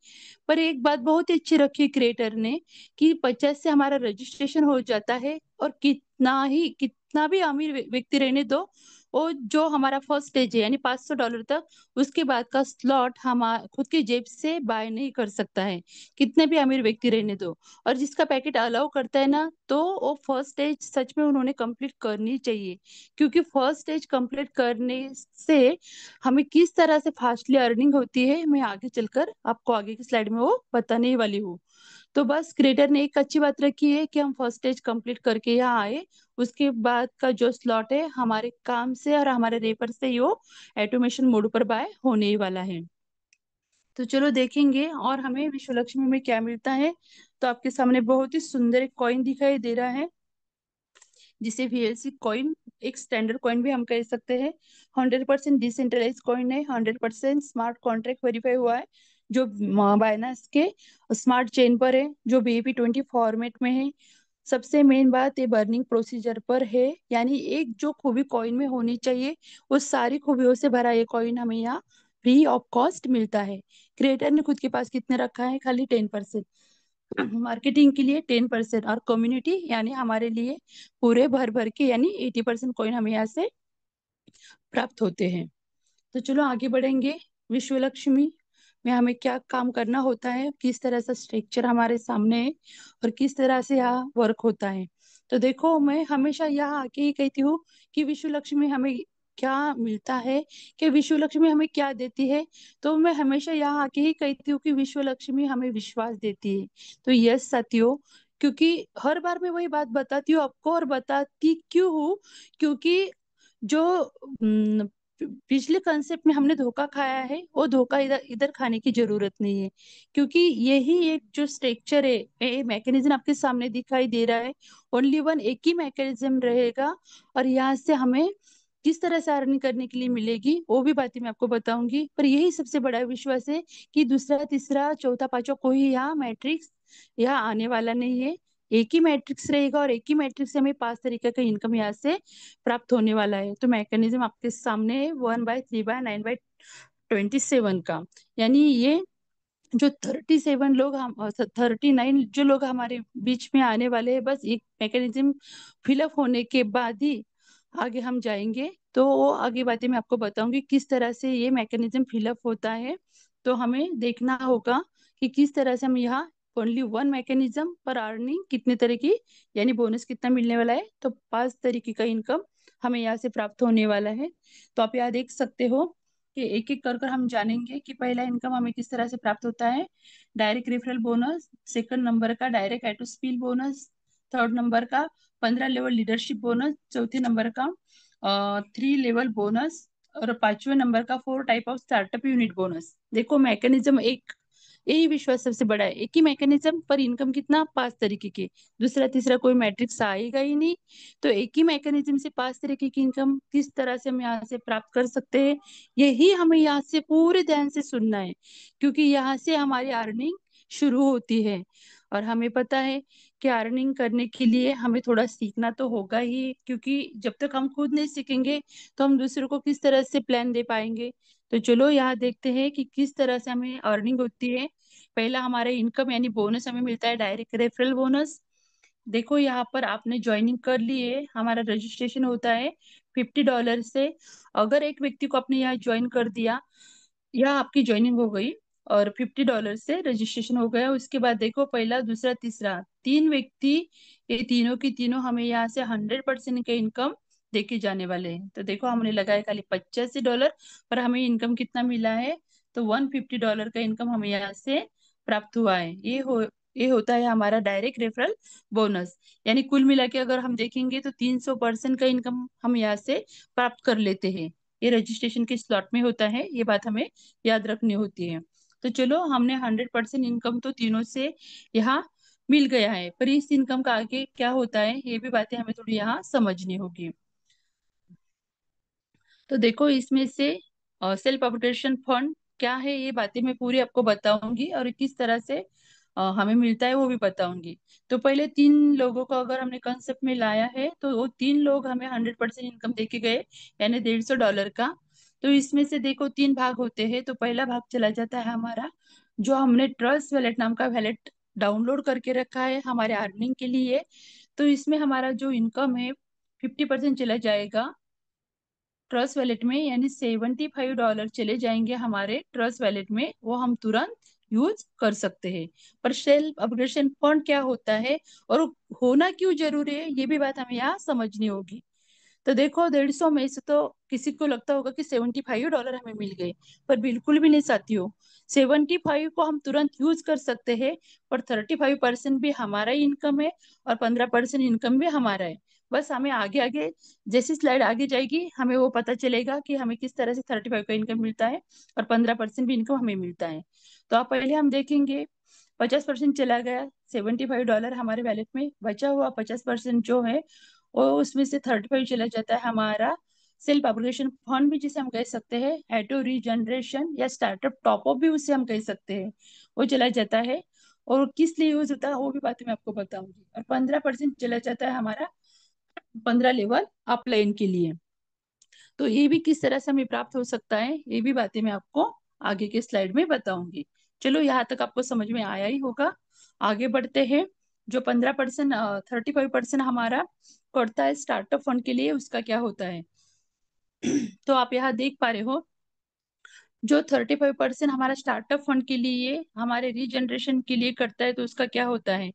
पर एक बात बहुत ही अच्छी रखी क्रिएटर ने, कि 50 से हमारा रजिस्ट्रेशन हो जाता है, और कितना भी अमीर व्यक्ति रहने दो, वो जो हमारा फर्स्ट स्टेज है यानी $500 तक, उसके बाद का स्लॉट हम खुद की जेब से बाय नहीं कर सकता है, कितने भी अमीर व्यक्ति रहने दो। और जिसका पैकेट अलाउ करता है ना, तो वो फर्स्ट स्टेज सच में उन्होंने कंप्लीट करनी चाहिए, क्योंकि फर्स्ट स्टेज कंप्लीट करने से हमें किस तरह से फास्टली अर्निंग होती है, मैं आगे चलकर आपको आगे की स्लाइड में वो बताने ही वाली हूँ। तो बस क्रिएटर ने एक अच्छी बात रखी है कि हम फर्स्ट स्टेज कंप्लीट करके यहाँ आए, उसके बाद का जो स्लॉट है हमारे काम से और हमारे रेफर से यो ऑटोमेशन मोड पर बाय होने ही वाला है। तो चलो देखेंगे और हमें विश्व लक्ष्मी में क्या मिलता है। तो आपके सामने बहुत ही सुंदर एक कॉइन दिखाई दे रहा है, जिसे VLC कॉइन, एक स्टैंडर्ड कॉइन भी हम कह सकते हैं। 100% डिसेंट्रलाइज कॉइन है, 100% स्मार्ट कॉन्ट्रैक्ट वेरीफाई हुआ है, जो बाइनांस के स्मार्ट चेन पर है, जो BEP20 फॉर्मेट में है। सबसे मेन बात ये बर्निंग प्रोसीजर पर है, यानी एक जो खूबी कॉइन में होनी चाहिए उस सारी खूबियों से भरा ये कॉइन हमें यहाँ फ्री ऑफ कॉस्ट मिलता है। क्रिएटर ने खुद के पास कितने रखा है, खाली 10%। मार्केटिंग के लिए 10% और कम्युनिटी यानी हमारे लिए पूरे भर भर के यानी 80% कॉइन हमें यहाँ से प्राप्त होते हैं। तो चलो आगे बढ़ेंगे। विश्व लक्ष्मी में हमें क्या काम करना होता है, किस तरह से स्ट्रक्चर हमारे सामने है और किस तरह से यहाँ वर्क होता है। तो देखो, मैं हमेशा यहाँ आके ही कहती हूँ कि विश्व लक्ष्मी हमें क्या मिलता है, कि विश्व लक्ष्मी हमें क्या देती है। तो मैं हमेशा यहाँ आके ही कहती हूँ कि विश्व लक्ष्मी हमें विश्वास देती है। तो यस साथियों, क्योंकि हर बार मैं वही बात बताती हूँ आपको, और बताती क्यों हूँ, क्योंकि जो पिछले कंसेप्ट में हमने धोखा खाया है, वो धोखा इधर इधर खाने की जरूरत नहीं है। क्योंकि यही एक जो स्ट्रक्चर है, ये मैकेनिज्म आपके सामने दिखाई दे रहा है, ओनली वन एक ही मैकेनिज्म रहेगा। और यहाँ से हमें किस तरह से अर्निंग करने के लिए मिलेगी वो भी बातें मैं आपको बताऊंगी, पर यही सबसे बड़ा विश्वास है कि दूसरा तीसरा चौथा पांचवा कोई यहाँ मैट्रिक्स यहाँ आने वाला नहीं है। एक ही मैट्रिक्स रहेगा और एक ही मैट्रिक्स से हमें 5 तरीके का इनकम यहाँ से प्राप्त होने वाला है। तो मैकेनिज्म आपके सामने है, 1/3/9/27 का। यानी ये जो 37 लोग हम 39 जो लोग हमारे बीच में आने वाले हैं, बस एक मैकेनिज्म फिलअप होने के बाद ही आगे हम जाएंगे। तो वो आगे बातें मैं आपको बताऊंगी किस तरह से ये मैकेनिज्म फिलअप होता है। तो हमें देखना होगा कि किस तरह से हम यहाँ ओनली वन मैकेनिज्म पर अर्निंग कितने तरह की, यानी बोनस कितना मिलने वाला है, तो 5 तरीके का इनकम हमें यहाँ से प्राप्त होने वाला है। तो आप यहाँ देख सकते हो कि एक एक कर कर हम जानेंगे कि पहला इनकम हमें किस तरह से प्राप्त होता है। Direct referral bonus, second number का डायरेक्ट एटो स्पील बोनस, थर्ड नंबर का 15 लेवल लीडरशिप बोनस, चौथे नंबर का 3 लेवल बोनस, और पांचवें नंबर का 4 type of startup unit bonus. देखो मैकेनिज्म एक, यही विश्वास सबसे बड़ा है, एक ही मैकेनिज्म पर इनकम कितना, 5 तरीके की, दूसरा तीसरा कोई मैट्रिक्स आएगा ही नहीं। तो एक ही मैकेनिज्म से 5 तरीके की इनकम किस तरह से हम यहाँ से प्राप्त कर सकते हैं, यही हमें यहाँ से पूरे ध्यान से सुनना है, क्योंकि यहाँ से हमारी अर्निंग शुरू होती है। और हमें पता है कि अर्निंग करने के लिए हमें थोड़ा सीखना तो होगा ही, क्योंकि जब तक हम खुद नहीं सीखेंगे तो हम दूसरों को किस तरह से प्लान दे पाएंगे। तो चलो यहाँ देखते हैं कि किस तरह से हमें अर्निंग होती है। पहला हमारा इनकम यानी बोनस हमें मिलता है डायरेक्ट रेफरल बोनस। देखो यहाँ पर आपने ज्वाइनिंग कर ली है, हमारा रजिस्ट्रेशन होता है $50 से। अगर एक व्यक्ति को आपने यहाँ ज्वाइन कर दिया, यह आपकी ज्वाइनिंग हो गई और $50 से रजिस्ट्रेशन हो गया, उसके बाद देखो पहला दूसरा तीसरा 3 व्यक्ति, ये तीनों की तीनों हमें यहाँ से 100% का इनकम देके जाने वाले हैं। तो देखो हमने लगाया खाली $85, पर हमें इनकम कितना मिला है, तो $150 का इनकम हमें यहाँ से प्राप्त हुआ है। ये होता है हमारा डायरेक्ट रेफरल बोनस। यानी कुल मिला के अगर हम देखेंगे तो 300% का इनकम हम यहाँ से प्राप्त कर लेते हैं। ये रजिस्ट्रेशन के स्लॉट में होता है, ये बात हमें याद रखनी होती है। तो चलो हमने 100% इनकम तो तीनों से यहाँ मिल गया है, पर इस इनकम का आगे क्या होता है ये भी बातें हमें थोड़ी यहाँ समझनी होगी। तो देखो इसमें से सेल्फ अपडेशन फंड क्या है, ये बातें मैं पूरी आपको बताऊंगी, और किस तरह से हमें मिलता है वो भी बताऊंगी। तो पहले 3 लोगों को अगर हमने कंसेप्ट में लाया है, तो वो 3 लोग हमें 100% इनकम देके गए, यानी $150 का। तो इसमें से देखो 3 भाग होते हैं। तो पहला भाग चला जाता है हमारा, जो हमने ट्रस्ट वैलेट नाम का वैलेट डाउनलोड करके रखा है हमारे अर्निंग के लिए। तो इसमें हमारा जो इनकम है 50% चला जाएगा ट्रस्ट वैलेट में, यानी $75 चले जाएंगे हमारे ट्रस्ट वैलेट में, वो हम तुरंत यूज कर सकते हैं। पर सेल्फ अपग्रेडेशन फंड क्या होता है और होना क्यों जरूरी है, ये भी बात हमें यहाँ समझनी होगी। तो देखो, 150 में से तो किसी को लगता होगा कि $75 हमें मिल गए, पर बिल्कुल भी नहीं साथियों। 75 को हम तुरंत यूज कर सकते हैं, पर 35% भी हमारा ही इनकम है और 15% इनकम भी हमारा है। बस हमें आगे आगे, जैसी स्लाइड आगे जाएगी, हमें वो पता चलेगा कि हमें किस तरह से 35 का इनकम मिलता है और 15% भी इनकम हमें मिलता है। तो आप पहले हम देखेंगे, 50% चला गया, $75 हमारे वैलेट में बचा हुआ 50% जो है, और उसमें से 35 चला जाता है हमारा सेल्फ अपग्रेडेशन फंड भी, जिसे हम कह सकते हैं एटो रीजनरेशन या स्टार्टअप टॉपअप भी उसे हम कह सकते हैं, वो चला जाता है। और किस लिए यूज होता है वो भी बातें मैं आपको बताऊंगी। और 15% चला जाता है हमारा 15 लेवल अपलाइन के लिए। तो ये भी किस तरह से हमें प्राप्त हो सकता है, ये भी बातें मैं आपको आगे के स्लाइड में बताऊंगी। चलो, यहाँ तक आपको समझ में आया ही होगा। आगे बढ़ते हैं। जो 15%, 35% हमारा पड़ता है स्टार्टअप फंड के लिए, उसका क्या होता है। तो आप यहाँ देख पा रहे हो, जो 35% हमारा स्टार्टअप फंड के लिए, हमारे रीजनरेशन के लिए करता है, तो उसका क्या होता है।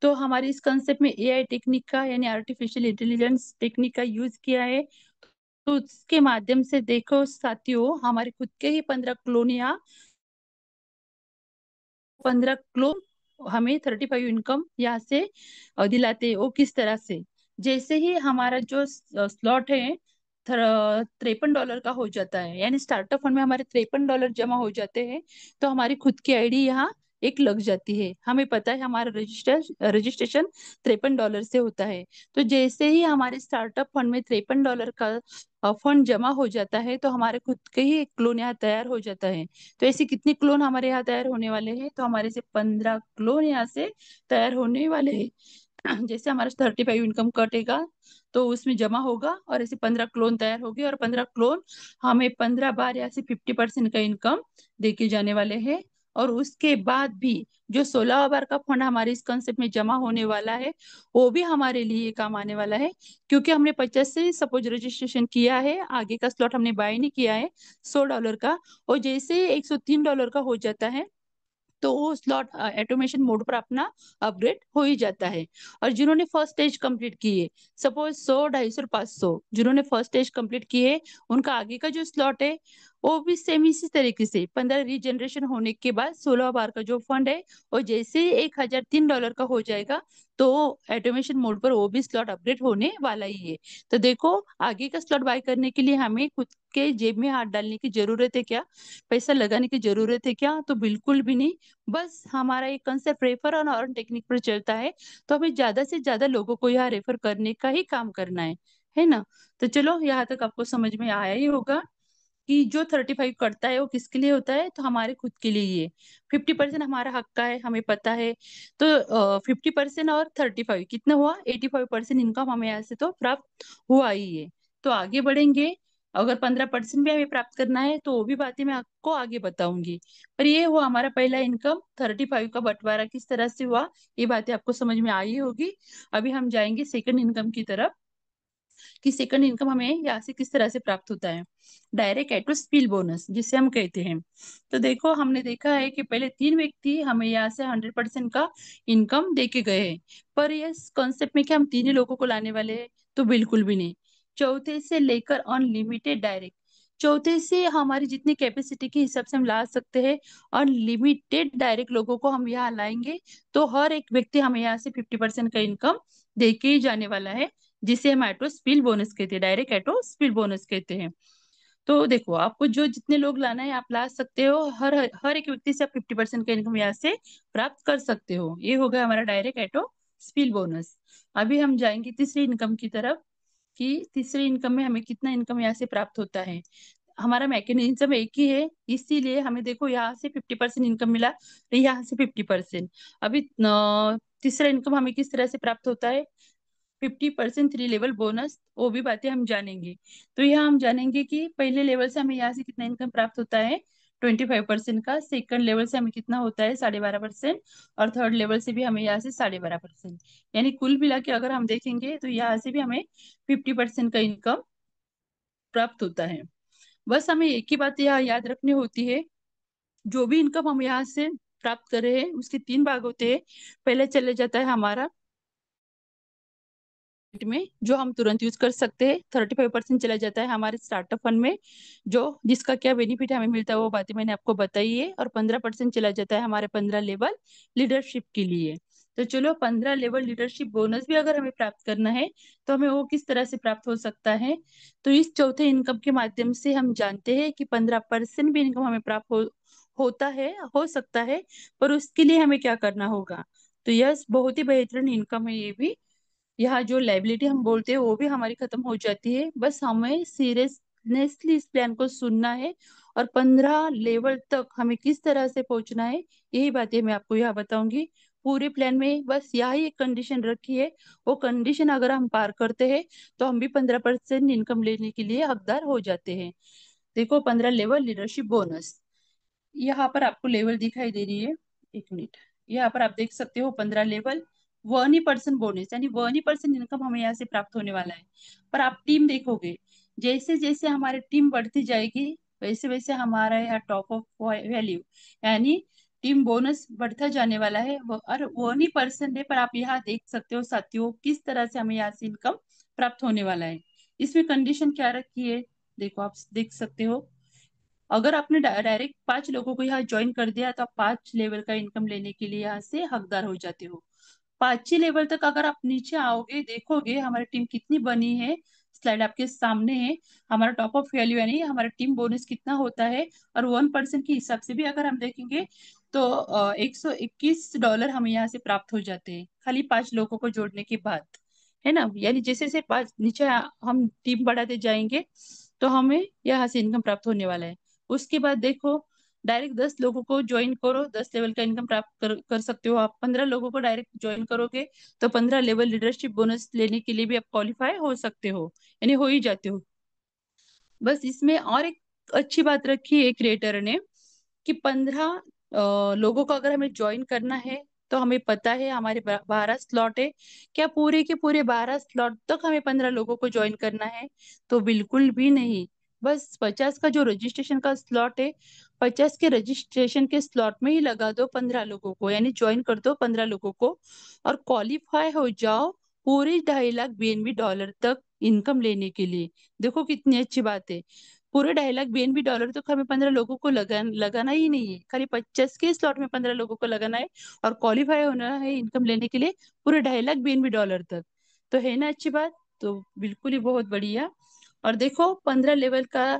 तो हमारे इस कंसेप्ट में एआई टेक्निक का, यानी आर्टिफिशियल इंटेलिजेंस टेक्निक का यूज किया है। तो उसके माध्यम से देखो साथियों, हमारे खुद के ही 15 क्लोन, या 15 क्लोन हमें 35 इनकम यहाँ से दिलाते हैं। वो किस तरह से, जैसे ही हमारा जो स्लॉट है $53 का हो जाता है, यानी स्टार्टअप फंड में हमारे $53 जमा हो जाते हैं, तो हमारी खुद की आईडी यहाँ एक लग जाती है। हमें पता है हमारा रजिस्ट्रेशन $53 से होता है। तो जैसे ही हमारे स्टार्टअप फंड में $53 का फंड जमा हो जाता है, तो हमारे खुद के ही एक क्लोन यहाँ तैयार हो जाता है। तो ऐसे कितने क्लोन हमारे यहाँ तैयार होने वाले हैं, तो हमारे से 15 क्लोन यहाँ से तैयार होने वाले हैं। जैसे हमारा 35 इनकम कटेगा, तो उसमें जमा होगा, और ऐसे 15 क्लोन तैयार होगी, और 15 क्लोन हमें 15 बार या से 50% का इनकम देके जाने वाले हैं। और उसके बाद भी जो 16 बार का फंड हमारे इस कंसेप्ट में जमा होने वाला है, वो भी हमारे लिए काम आने वाला है। क्योंकि हमने 50 से सपोज रजिस्ट्रेशन किया है, आगे का स्लॉट हमने बाय नहीं किया है $100 का, और जैसे $103 का हो जाता है, तो वो स्लॉट ऑटोमेशन मोड पर अपना अपग्रेड हो ही जाता है। और जिन्होंने फर्स्ट स्टेज कंप्लीट की है, सपोज 100, 250 और 500, जिन्होंने फर्स्ट स्टेज कंप्लीट की है, उनका आगे का जो स्लॉट है, वो भी सेम इसी तरीके से 15 रीजनरेशन होने के बाद 16 बार का जो फंड है, और जैसे ही $1003 का हो जाएगा, तो ऑटोमेशन मोड पर वो भी स्लॉट अपग्रेड होने वाला ही है। तो देखो, आगे का स्लॉट बाय करने के लिए हमें खुद के जेब में हाथ डालने की जरूरत है क्या, पैसा लगाने की जरूरत है क्या, तो बिल्कुल भी नहीं। बस हमारा ये कंसेप्ट रेफर और अर्न टेक्निक पर चलता है। तो हमें ज्यादा से ज्यादा लोगों को यहाँ रेफर करने का ही काम करना है ना। तो चलो, यहाँ तक आपको समझ में आया ही होगा कि जो 35 करता है वो किसके लिए होता है, तो हमारे खुद के लिए ही है। 50% हमारा हक का है, हमें पता है। तो 50% और 35 कितना हुआ, 85% इनकम हमें यहाँ से तो प्राप्त हुआ ही है। तो आगे बढ़ेंगे। अगर 15% भी हमें प्राप्त करना है, तो वो भी बातें मैं आपको आगे बताऊंगी। पर ये हुआ हमारा पहला इनकम, 35 का बंटवारा किस तरह से हुआ, ये बातें आपको समझ में आई होगी। अभी हम जाएंगे सेकंड इनकम की तरफ, कि सेकंड इनकम हमें यहाँ से किस तरह से प्राप्त होता है। डायरेक्ट एटो स्पिल बोनस जिसे हम कहते हैं। तो देखो, हमने देखा है कि पहले 3 व्यक्ति हमें यहाँ से 100% का इनकम देके गए हैं। पर ये कॉन्सेप्ट में कि हम 3 ही लोगों को लाने वाले हैं, तो बिल्कुल भी नहीं। चौथे से लेकर अनलिमिटेड डायरेक्ट, चौथे से हमारी जितनी कैपेसिटी के हिसाब से हम ला सकते हैं, अनलिमिटेड डायरेक्ट लोगों को हम यहाँ लाएंगे। तो हर एक व्यक्ति हमें यहाँ से 50% का इनकम दे के ही जाने वाला है, जिसे हम ऑटो स्पिल बोनस कहते हैं, डायरेक्ट ऑटो स्पिल बोनस कहते हैं। तो देखो, आपको जो जितने लोग लाना है आप ला सकते हो, हर हर एक व्यक्ति से आप 50% का इनकम यहाँ से प्राप्त कर सकते हो। ये हो गया हमारा डायरेक्ट ऑटो स्पिल बोनस। अभी हम जाएंगे तीसरी इनकम की तरफ, कि तीसरी इनकम में हमें कितना इनकम यहाँ से प्राप्त होता है। हमारा मैकेनिज्म एक ही है, इसीलिए हमें देखो यहाँ से 50% इनकम मिला, तो यहाँ से 50%। अभी तीसरा इनकम हमें किस तरह से प्राप्त होता है, 50% 3 लेवल बोनस, वो भी बातें हम जानेंगे। तो यहाँ हम जानेंगे कि पहले लेवल से हमें यहाँ से कितना इनकम प्राप्त होता है, 25% का। सेकंड लेवल से हमें कितना होता है, 12.5%। और थर्ड लेवल से भी हमें यहाँ से 12.5%। यानी कुल मिला के अगर हम देखेंगे, तो यहाँ से भी हमें 50% का इनकम प्राप्त होता है। बस हमें एक ही बात यहाँ याद रखनी होती है, जो भी इनकम हम यहाँ से प्राप्त कर रहे हैं उसके तीन भाग होते हैं। पहले चले जाता है हमारा में, जो हम तुरंत यूज कर सकते हैं। 35% चला जाता है हमारे स्टार्टअप फंड में, जो जिसका क्या बेनिफिट हमें मिलता है वो बातें मैंने आपको बताई है। और 15% चला जाता है हमारे 15 लेवल लीडरशिप के लिए। तो चलो, 15 लेवल लीडरशिप बोनस भी अगर हमें प्राप्त करना है तो हमें वो किस तरह से प्राप्त हो सकता है। तो इस चौथे इनकम के माध्यम से हम जानते हैं कि 15% भी इनकम हमें प्राप्त होता है, हो सकता है। पर उसके लिए हमें क्या करना होगा। तो यस, बहुत ही बेहतरीन इनकम है ये भी। यहाँ जो लाइबिलिटी हम बोलते हैं वो भी हमारी खत्म हो जाती है। बस हमें सीरियसनेसली इस प्लान को सुनना है, और 15 लेवल तक हमें किस तरह से पहुंचना है यही बातें मैं आपको यहाँ बताऊंगी। पूरे प्लान में बस यही एक कंडीशन रखी है, वो कंडीशन अगर हम पार करते हैं तो हम भी 15% इनकम लेने के लिए हकदार हो जाते हैं। देखो, 15 लेवल लीडरशिप बोनस, यहाँ पर आपको लेवल दिखाई दे रही है। एक मिनट, यहाँ पर आप देख सकते हो 15 लेवल, 1% बोनस, यानी 1% इनकम हमें यहाँ से प्राप्त होने वाला है। पर आप टीम देखोगे, जैसे जैसे हमारी टीम बढ़ती जाएगी वैसे वैसे हमारा यहाँ टॉप ऑफ वैल्यू, यानी टीम बोनस बढ़ता जाने वाला है। और 1% है, पर आप यहाँ देख सकते हो साथियों किस तरह से हमें यहाँ से इनकम प्राप्त होने वाला है। इसमें कंडीशन क्या रखी है, देखो आप देख सकते हो। अगर आपने डायरेक्ट 5 लोगों को यहाँ ज्वाइन कर दिया तो आप 5 लेवल का इनकम लेने के लिए यहाँ से हकदार हो जाते हो। 5 ही लेवल तक अगर आप नीचे आओगे, देखोगे हमारी टीम कितनी बनी है, स्लाइड आपके सामने है। हमारा टॉप ऑफ वैल्यू यानी हमारा टीम बोनस कितना होता है, और 1% के हिसाब से भी अगर हम देखेंगे तो $121 हमें यहाँ से प्राप्त हो जाते हैं, खाली 5 लोगों को जोड़ने के बाद। है ना, यानी जैसे जैसे 5 नीचे हम टीम बढ़ाते जाएंगे तो हमें यहाँ से इनकम प्राप्त होने वाला है। उसके बाद देखो, डायरेक्ट 10 लोगों को ज्वाइन करो, 10 लेवल का इनकम प्राप्त कर सकते हो आप। 15 लोगों को डायरेक्ट ज्वाइन करोगे तो 15 लेवल लीडरशिप बोनस लेने के लिए भी आप क्वालिफाई हो सकते हो, यानी हो ही जाते हो। बस इसमें और एक अच्छी बात रखी है क्रिएटर ने, कि 15 लोगों को अगर हमें ज्वाइन करना है तो हमें पता है हमारे 12 स्लॉट है। क्या पूरे के पूरे 12 स्लॉट तक हमें 15 लोगों को ज्वाइन करना है? तो बिल्कुल भी नहीं। बस 50 का जो रजिस्ट्रेशन का स्लॉट है, 50 के रजिस्ट्रेशन के स्लॉट में ही लगा दो 15 लोगों को, यानी ज्वाइन कर दो 15 लोगों को, और क्वालिफाई हो जाओ पूरे $2.5 लाख तक इनकम लेने के लिए। देखो कितनी अच्छी बात है। पूरे $2.5 लाख तो हमें 15 लोगों को लगाना ही नहीं है, खाली 50 के स्लॉट में 15 लोगों को लगाना है, और क्वालिफाई होना है इनकम लेने के लिए पूरे $2.5 लाख तक। तो है ना अच्छी बात। तो बिल्कुल ही बहुत बढ़िया। और देखो, 15 लेवल का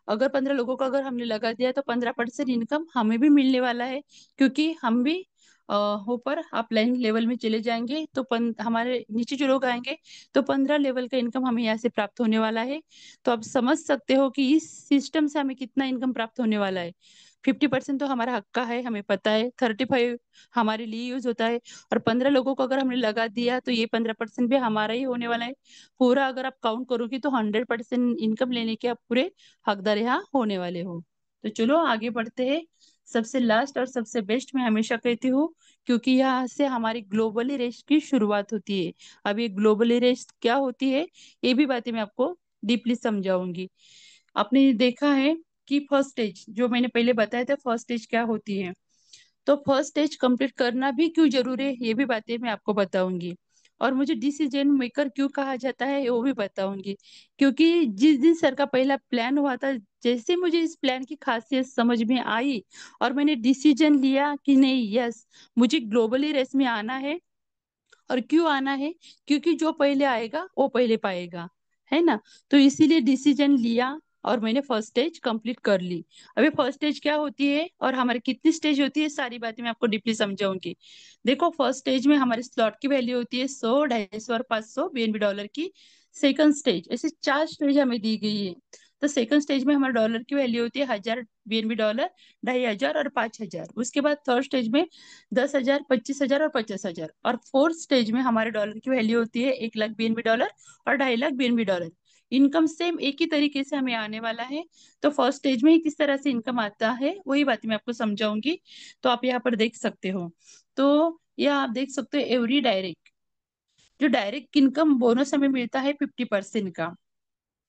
अगर 15 लोगों को अगर हमने लगा दिया तो 15% इनकम हमें भी मिलने वाला है, क्योंकि हम भी ऊपर अपलाइन लेवल में चले जाएंगे तो हमारे नीचे जो लोग आएंगे तो 15 लेवल का इनकम हमें यहाँ से प्राप्त होने वाला है। तो आप समझ सकते हो कि इस सिस्टम से हमें कितना इनकम प्राप्त होने वाला है। 50% तो हमारा हक का है, हमें पता है। 35 हमारे लिए यूज होता है, और 15 लोगों को अगर हमने लगा दिया तो ये 15% भी हमारा ही होने वाला है। पूरा अगर आप काउंट करोगे तो 100% इनकम लेने के आप पूरे हकदार यहाँ होने वाले हो। तो चलो आगे बढ़ते हैं। सबसे लास्ट और सबसे बेस्ट मैं हमेशा कहती हूँ, क्योंकि यहाँ से हमारी ग्लोबली रेस की शुरुआत होती है। अब ये ग्लोबली रेस क्या होती है ये भी बातें मैं आपको डीपली समझाऊंगी। आपने देखा है कि फर्स्ट स्टेज जो मैंने पहले बताया था, फर्स्ट स्टेज क्या होती है। तो फर्स्ट स्टेज कंप्लीट करना भी क्यों जरूरी है ये भी बातें मैं आपको बताऊंगी। और मुझे डिसीजन मेकर क्यों कहा जाता है वो भी बताऊंगी। क्योंकि जिस दिन सर का पहला प्लान हुआ था, जैसे मुझे इस प्लान की खासियत समझ में आई और मैंने डिसीजन लिया कि नहीं, यस, मुझे ग्लोबली रेस में आना है। और क्यों आना है? क्योंकि जो पहले आएगा वो पहले पाएगा, है ना। तो इसीलिए डिसीजन लिया और मैंने फर्स्ट स्टेज कंप्लीट कर ली। अभी फर्स्ट स्टेज क्या होती है और हमारी कितनी स्टेज होती है, सारी बातें मैं आपको डीपली समझाऊंगी। देखो, फर्स्ट स्टेज में हमारे स्लॉट की वैल्यू होती है 100, 250 और 500 बीएनबी डॉलर की। सेकंड स्टेज, ऐसे 4 स्टेज हमें दी गई है। तो सेकंड स्टेज में हमारे डॉलर की वैल्यू होती है 1000 बीएनबी डॉलर, 2500 और 5000। उसके बाद थर्ड स्टेज में 10,000, 25,000 और 50,000। और फोर्थ स्टेज में हमारे डॉलर की वैल्यू होती है 1 लाख बीएनबी डॉलर और 2.5 lakh BNB dollar. Income same एक ही तरीके से हमें आने वाला है। तो फर्स्ट स्टेज में ही किस तरह से इनकम आता है वही बात मैं आपको समझाऊंगी। तो आप यहाँ पर देख सकते हो। तो यह आप देख सकते हो, एवरी डायरेक्ट जो डायरेक्ट इनकम बोनस हमें मिलता है 50% का।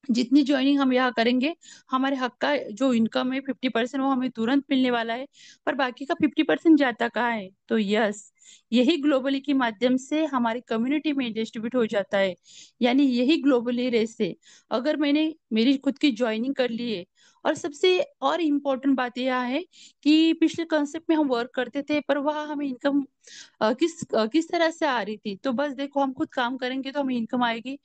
जितनी ज्वाइनिंग हम यहाँ करेंगे, हमारे हक का जो इनकम है 50% वो हमें तुरंत मिलने वाला है। पर बाकी का 50% जाता कहाँ है? तो यस, यही ग्लोबली के माध्यम से हमारी कम्युनिटी में डिस्ट्रीब्यूट हो जाता है। यानी यही ग्लोबली रेस है। अगर मैंने मेरी खुद की ज्वाइनिंग कर ली है, और सबसे और इम्पोर्टेंट बात यह है कि पिछले कॉन्सेप्ट में हम वर्क करते थे, पर वह हमें इनकम किस तरह से आ रही थी? तो बस देखो, हम खुद काम करेंगे तो हमें इनकम आएगी,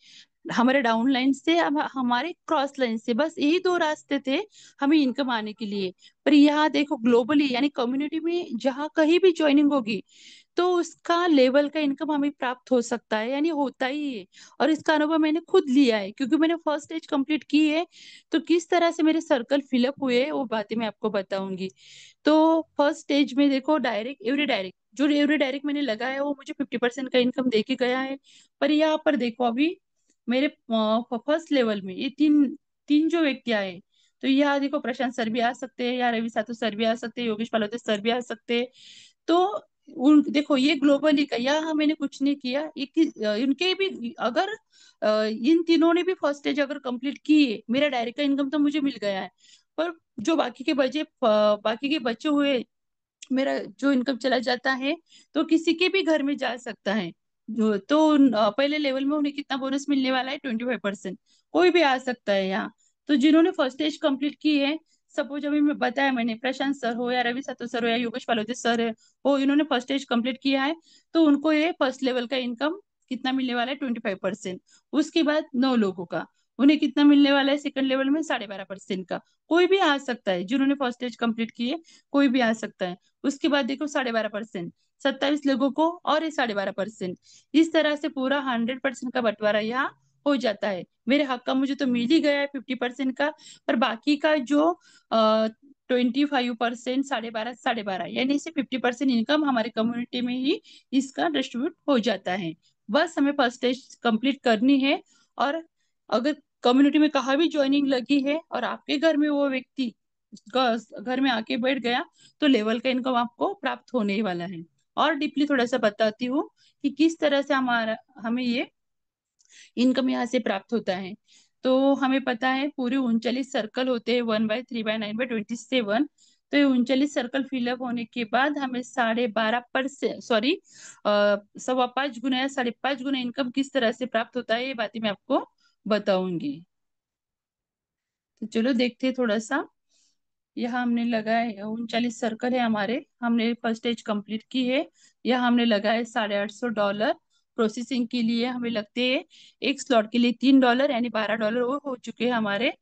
हमारे डाउन लाइन से, हमारे क्रॉस लाइन से, बस यही दो रास्ते थे हमें इनकम आने के लिए। पर यहाँ देखो ग्लोबली, यानी कम्युनिटी में जहाँ कहीं भी ज्वाइनिंग होगी, तो उसका लेवल का इनकम हमें प्राप्त हो सकता है, यानी होता ही है। और इसका अनुभव मैंने खुद लिया है, क्योंकि मैंने फर्स्ट स्टेज कंप्लीट की है। तो किस तरह से मेरे सर्कल फिलअप हुए वो बातें मैं आपको बताऊंगी। तो फर्स्ट स्टेज में देखो, एवरी डायरेक्ट मैंने लगाया है, वो मुझे 50% का इनकम दे के गया है। पर यहाँ पर देखो, अभी मेरे फर्स्ट लेवल में ये तीन तीन जो व्यक्ति आए, तो यहाँ देखो, प्रशांत सर भी आ सकते हैं, या रवि सातू सर भी आ सकते हैं, योगेश पालोते सर भी आ सकते हैं। तो उन देखो, ये ग्लोबली का, यहाँ मैंने कुछ नहीं किया, इनके भी अगर इन तीनों ने भी फर्स्ट स्टेज अगर कंप्लीट की है, मेरा डायरेक्ट का इनकम तो मुझे मिल गया है। पर जो बाकी के बचे हुए, मेरा जो इनकम चला जाता है, तो किसी के भी घर में जा सकता है। तो पहले लेवल में उन्हें कितना बोनस मिलने वाला है? 25%। कोई भी आ सकता है यहाँ। तो जिन्होंने फर्स्ट स्टेज कंप्लीट की है, सपोज अभी मैं बताया मैंने, प्रशांत सर हो, या रवि सातो सर हो, या योगेश पालोते सर हो, इन्होंने फर्स्ट स्टेज कंप्लीट किया है, तो उनको ये फर्स्ट लेवल का इनकम कितना मिलने वाला है? 25%। उसके बाद 9 लोगों का, उन्हें कितना मिलने वाला है सेकंड लेवल में? 12.5% का। कोई भी आ सकता है, जिन्होंने फर्स्ट स्टेज कंप्लीट की है, कोई भी आ सकता है। उसके बाद देखो, 12.5%, 27 लोगों को, और ये 12.5%। इस तरह से पूरा 100% का बंटवारा यहाँ हो जाता है। मेरे हक का मुझे तो मिल ही गया है 50% का। पर बाकी का जो 25%, 12.5 12.5, यानी से 50% इनकम हमारे कम्युनिटी में ही इसका डिस्ट्रीब्यूट हो जाता है। बस हमें फर्स्ट स्टेज कंप्लीट करनी है। और अगर कम्युनिटी में कहाँ भी ज्वाइनिंग लगी है, और आपके घर में वो व्यक्ति घर में आके बैठ गया, तो लेवल का इनकम आपको प्राप्त होने ही वाला है। और डीपली थोड़ा सा बताती हूँ कि किस तरह से हमें ये इनकम यहाँ से प्राप्त होता है। तो हमें पता है पूरे 39 सर्कल होते हैं, 1/3/9/27। तो ये 39 सर्कल फिलअप होने के बाद हमें 12.5%, सॉरी, 5.25 गुना या 5.5 गुना इनकम किस तरह से प्राप्त होता है, ये बातें मैं आपको बताऊंगी। तो चलो देखते हैं थोड़ा सा। यहाँ हमने लगाए 39 सर्कल है हमारे, हमने फर्स्ट स्टेज कंप्लीट की है। यहाँ हमने लगाए $850। प्रोसेसिंग के लिए हमें लगते हैं एक स्लॉट के लिए $3, यानी $12 वो हो चुके हैं हमारे।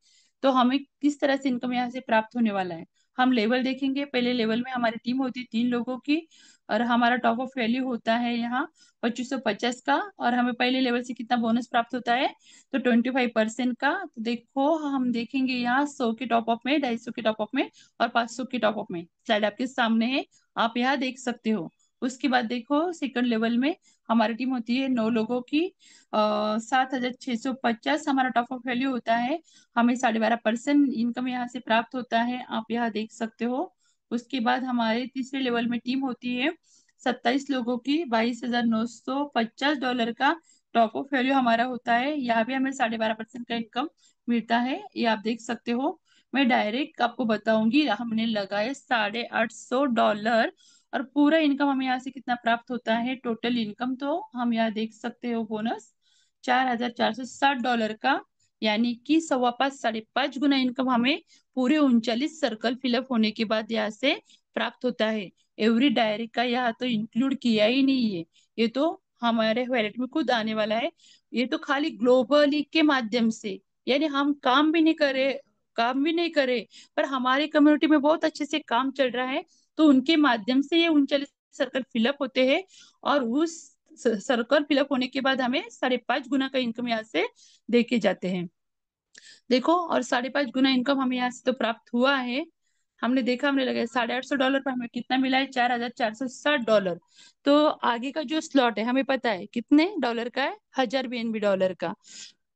तो हमें किस तरह से इनकम यहाँ से प्राप्त होने वाला है, हम लेवल देखेंगे। पहले लेवल में हमारी टीम होती है 3 लोगों की, और हमारा टॉप ऑफ वैल्यू होता है यहाँ 2550 का। और हमें पहले लेवल से कितना बोनस प्राप्त होता है? तो 25% का। तो देखो, हम देखेंगे यहाँ 100 के टॉप अप में, 250 के टॉप अप में, और 500 के टॉप अप में। स्लाइड आपके सामने है, आप यहाँ देख सकते हो। उसके बाद देखो, सेकंड लेवल में हमारी टीम होती है 9 लोगों की, 7,650 हमारा टॉप अप वैल्यू होता है। हमें 12.5% इनकम यहाँ से प्राप्त होता है, आप यहाँ देख सकते हो। उसके बाद हमारे तीसरे लेवल में टीम होती है 27 लोगों की, $22,950 का टॉप ऑफ वैल्यू हमारा होता है। यहाँ भी हमें 12.5% का इनकम मिलता है, ये आप देख सकते हो। मैं डायरेक्ट आपको बताऊंगी, हमने लगाए $850, और पूरा इनकम हमें यहाँ से कितना प्राप्त होता है, टोटल इनकम तो हम यहाँ देख सकते हो, बोनस $4,460 का। यानी कि 5.25 5.5 गुना इनकम हमें पूरे 39 सर्कल फिलअप होने के बाद यहाँ से प्राप्त होता है। एवरी डायरी का यहाँ तो इंक्लूड किया ही नहीं है, ये तो हमारे वैलेट में खुद आने वाला है। ये तो खाली ग्लोबली के माध्यम से, यानी हम काम भी नहीं करे, पर हमारी कम्युनिटी में बहुत अच्छे से काम चल रहा है, तो उनके माध्यम से ये 39 सर्कल फिलअप होते हैं। और उस सर्कल फिलअप होने के बाद हमें 5.5 गुना का इनकम यहाँ से देके जाते हैं। देखो, और 5.5 गुना इनकम हमें यहाँ से तो प्राप्त हुआ है। हमने देखा, हमने लगाया $850 पर हमें कितना मिला है? $4,460। तो आगे का जो स्लॉट है हमें पता है कितने डॉलर का है, 1000 BNB का।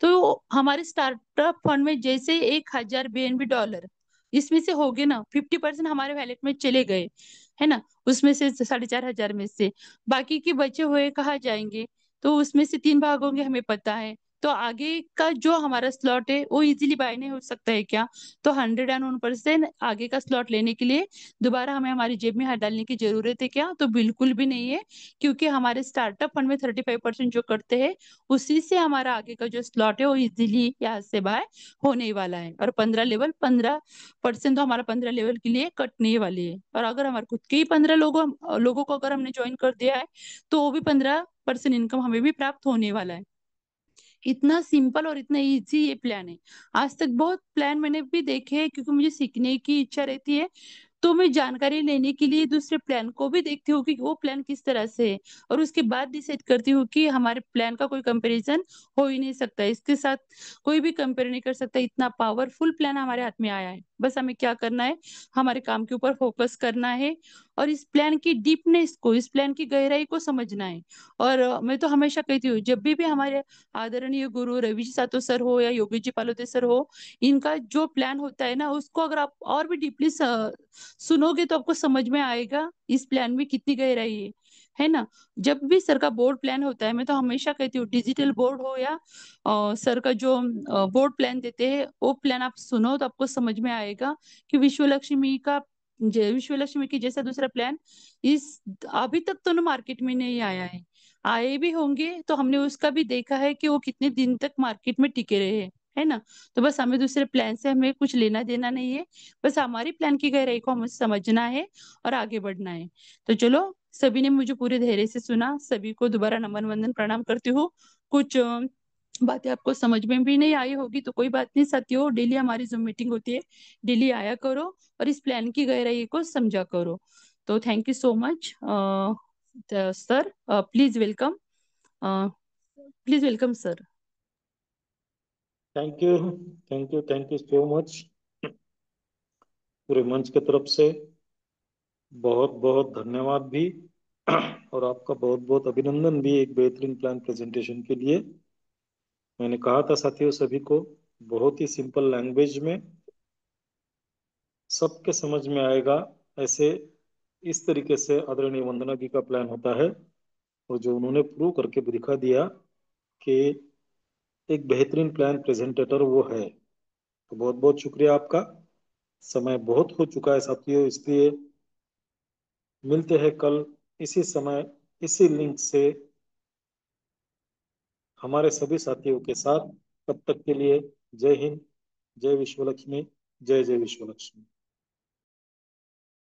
तो हमारे स्टार्टअप फंड में जैसे 1000 BNB इसमें से हो गए ना, 50% हमारे वैलेट में चले गए, है ना। उसमें से 4,500 में से बाकी के बचे हुए कहाँ जाएंगे? तो उसमें से 3 भाग होंगे, हमें पता है। तो आगे का जो हमारा स्लॉट है वो इजीली बाय नहीं हो सकता है क्या? तो 101% आगे का स्लॉट लेने के लिए दोबारा हमें हमारी जेब में हाथ डालने की जरूरत है क्या? तो बिल्कुल भी नहीं है, क्योंकि हमारे स्टार्टअप फंड में 35% जो करते हैं उसी से हमारा आगे का जो स्लॉट है वो इजीली यहाँ से बाय होने वाला है। और 15% तो हमारा 15 लेवल के लिए कटने वाली है। और अगर हमारे खुद के ही 15 लोगों को अगर हमने ज्वाइन कर दिया है तो वो भी 15% इनकम हमें भी प्राप्त होने वाला है। इतना सिंपल और इतना इजी ये प्लान है। आज तक बहुत प्लान मैंने भी देखे हैं, क्योंकि मुझे सीखने की इच्छा रहती है, तो मैं जानकारी लेने के लिए दूसरे प्लान को भी देखती हूँ कि वो प्लान किस तरह से है, और उसके बाद डिसाइड करती हूँ कि हमारे प्लान का कोई कंपैरिजन हो ही नहीं सकता, इसके साथ कोई भी कंपेयर नहीं कर सकता। इतना पावरफुल प्लान हमारे हाथ में आया है, बस हमें क्या करना है, हमारे काम के ऊपर फोकस करना है और इस प्लान की डीपनेस को, इस प्लान की गहराई को समझना है। और मैं तो हमेशा कहती हूँ, जब भी हमारे आदरणीय गुरु रवि जी सातो सर हो या योगी जी पालोते सर हो, इनका जो प्लान होता है ना, उसको अगर आप और भी डीपली सुनोगे तो आपको समझ में आएगा इस प्लान में कितनी गहराई है ना। जब भी सर का बोर्ड प्लान होता है, मैं तो हमेशा कहती हूँ, डिजिटल बोर्ड हो या सर का जो बोर्ड प्लान देते हैं, वो प्लान आप सुनो तो आपको समझ में आएगा कि विश्व लक्ष्मी की जैसा दूसरा प्लान इस अभी तक तो ना मार्केट में नहीं आया है। आए भी होंगे तो हमने उसका भी देखा है कि वो कितने दिन तक मार्केट में टिके रहे हैं, है ना। तो बस हमें दूसरे प्लान से हमें कुछ लेना देना नहीं है, बस हमारी प्लान की गहराई को हमें समझना है और आगे बढ़ना है। तो चलो, सभी ने मुझे पूरे धैर्य से सुना, सभी को दोबारा नमन वंदन प्रणाम करती हूँ। कुछ बातें आपको समझ में भी नहीं आई होगी तो कोई बात नहीं साथियों, डेली हमारी जूम मीटिंग होती है, डेली आया करो और इस प्लान की गहराई को समझा करो। तो thank you so much sir, please welcome, please welcome sir. Thank you, thank you, thank you so much. पूरे मंच की तरफ से बहुत बहुत धन्यवाद भी। और आपका बहुत बहुत अभिनंदन भी एक बेहतरीन प्लान प्रेजेंटेशन के लिए। मैंने कहा था साथियों सभी को, बहुत ही सिंपल लैंग्वेज में सबके समझ में आएगा, ऐसे इस तरीके से आदरणीय वंदना जी का प्लान होता है। और जो उन्होंने प्रूव करके भी दिखा दिया कि एक बेहतरीन प्लान प्रेजेंटेटर वो है। तो बहुत बहुत शुक्रिया आपका। समय बहुत हो चुका है साथियों, इसलिए मिलते हैं कल इसी समय इसी लिंक से हमारे सभी साथियों के साथ। तब तक के लिए जय हिंद, जय विश्व लक्ष्मी, जय जय विश्व लक्ष्मी।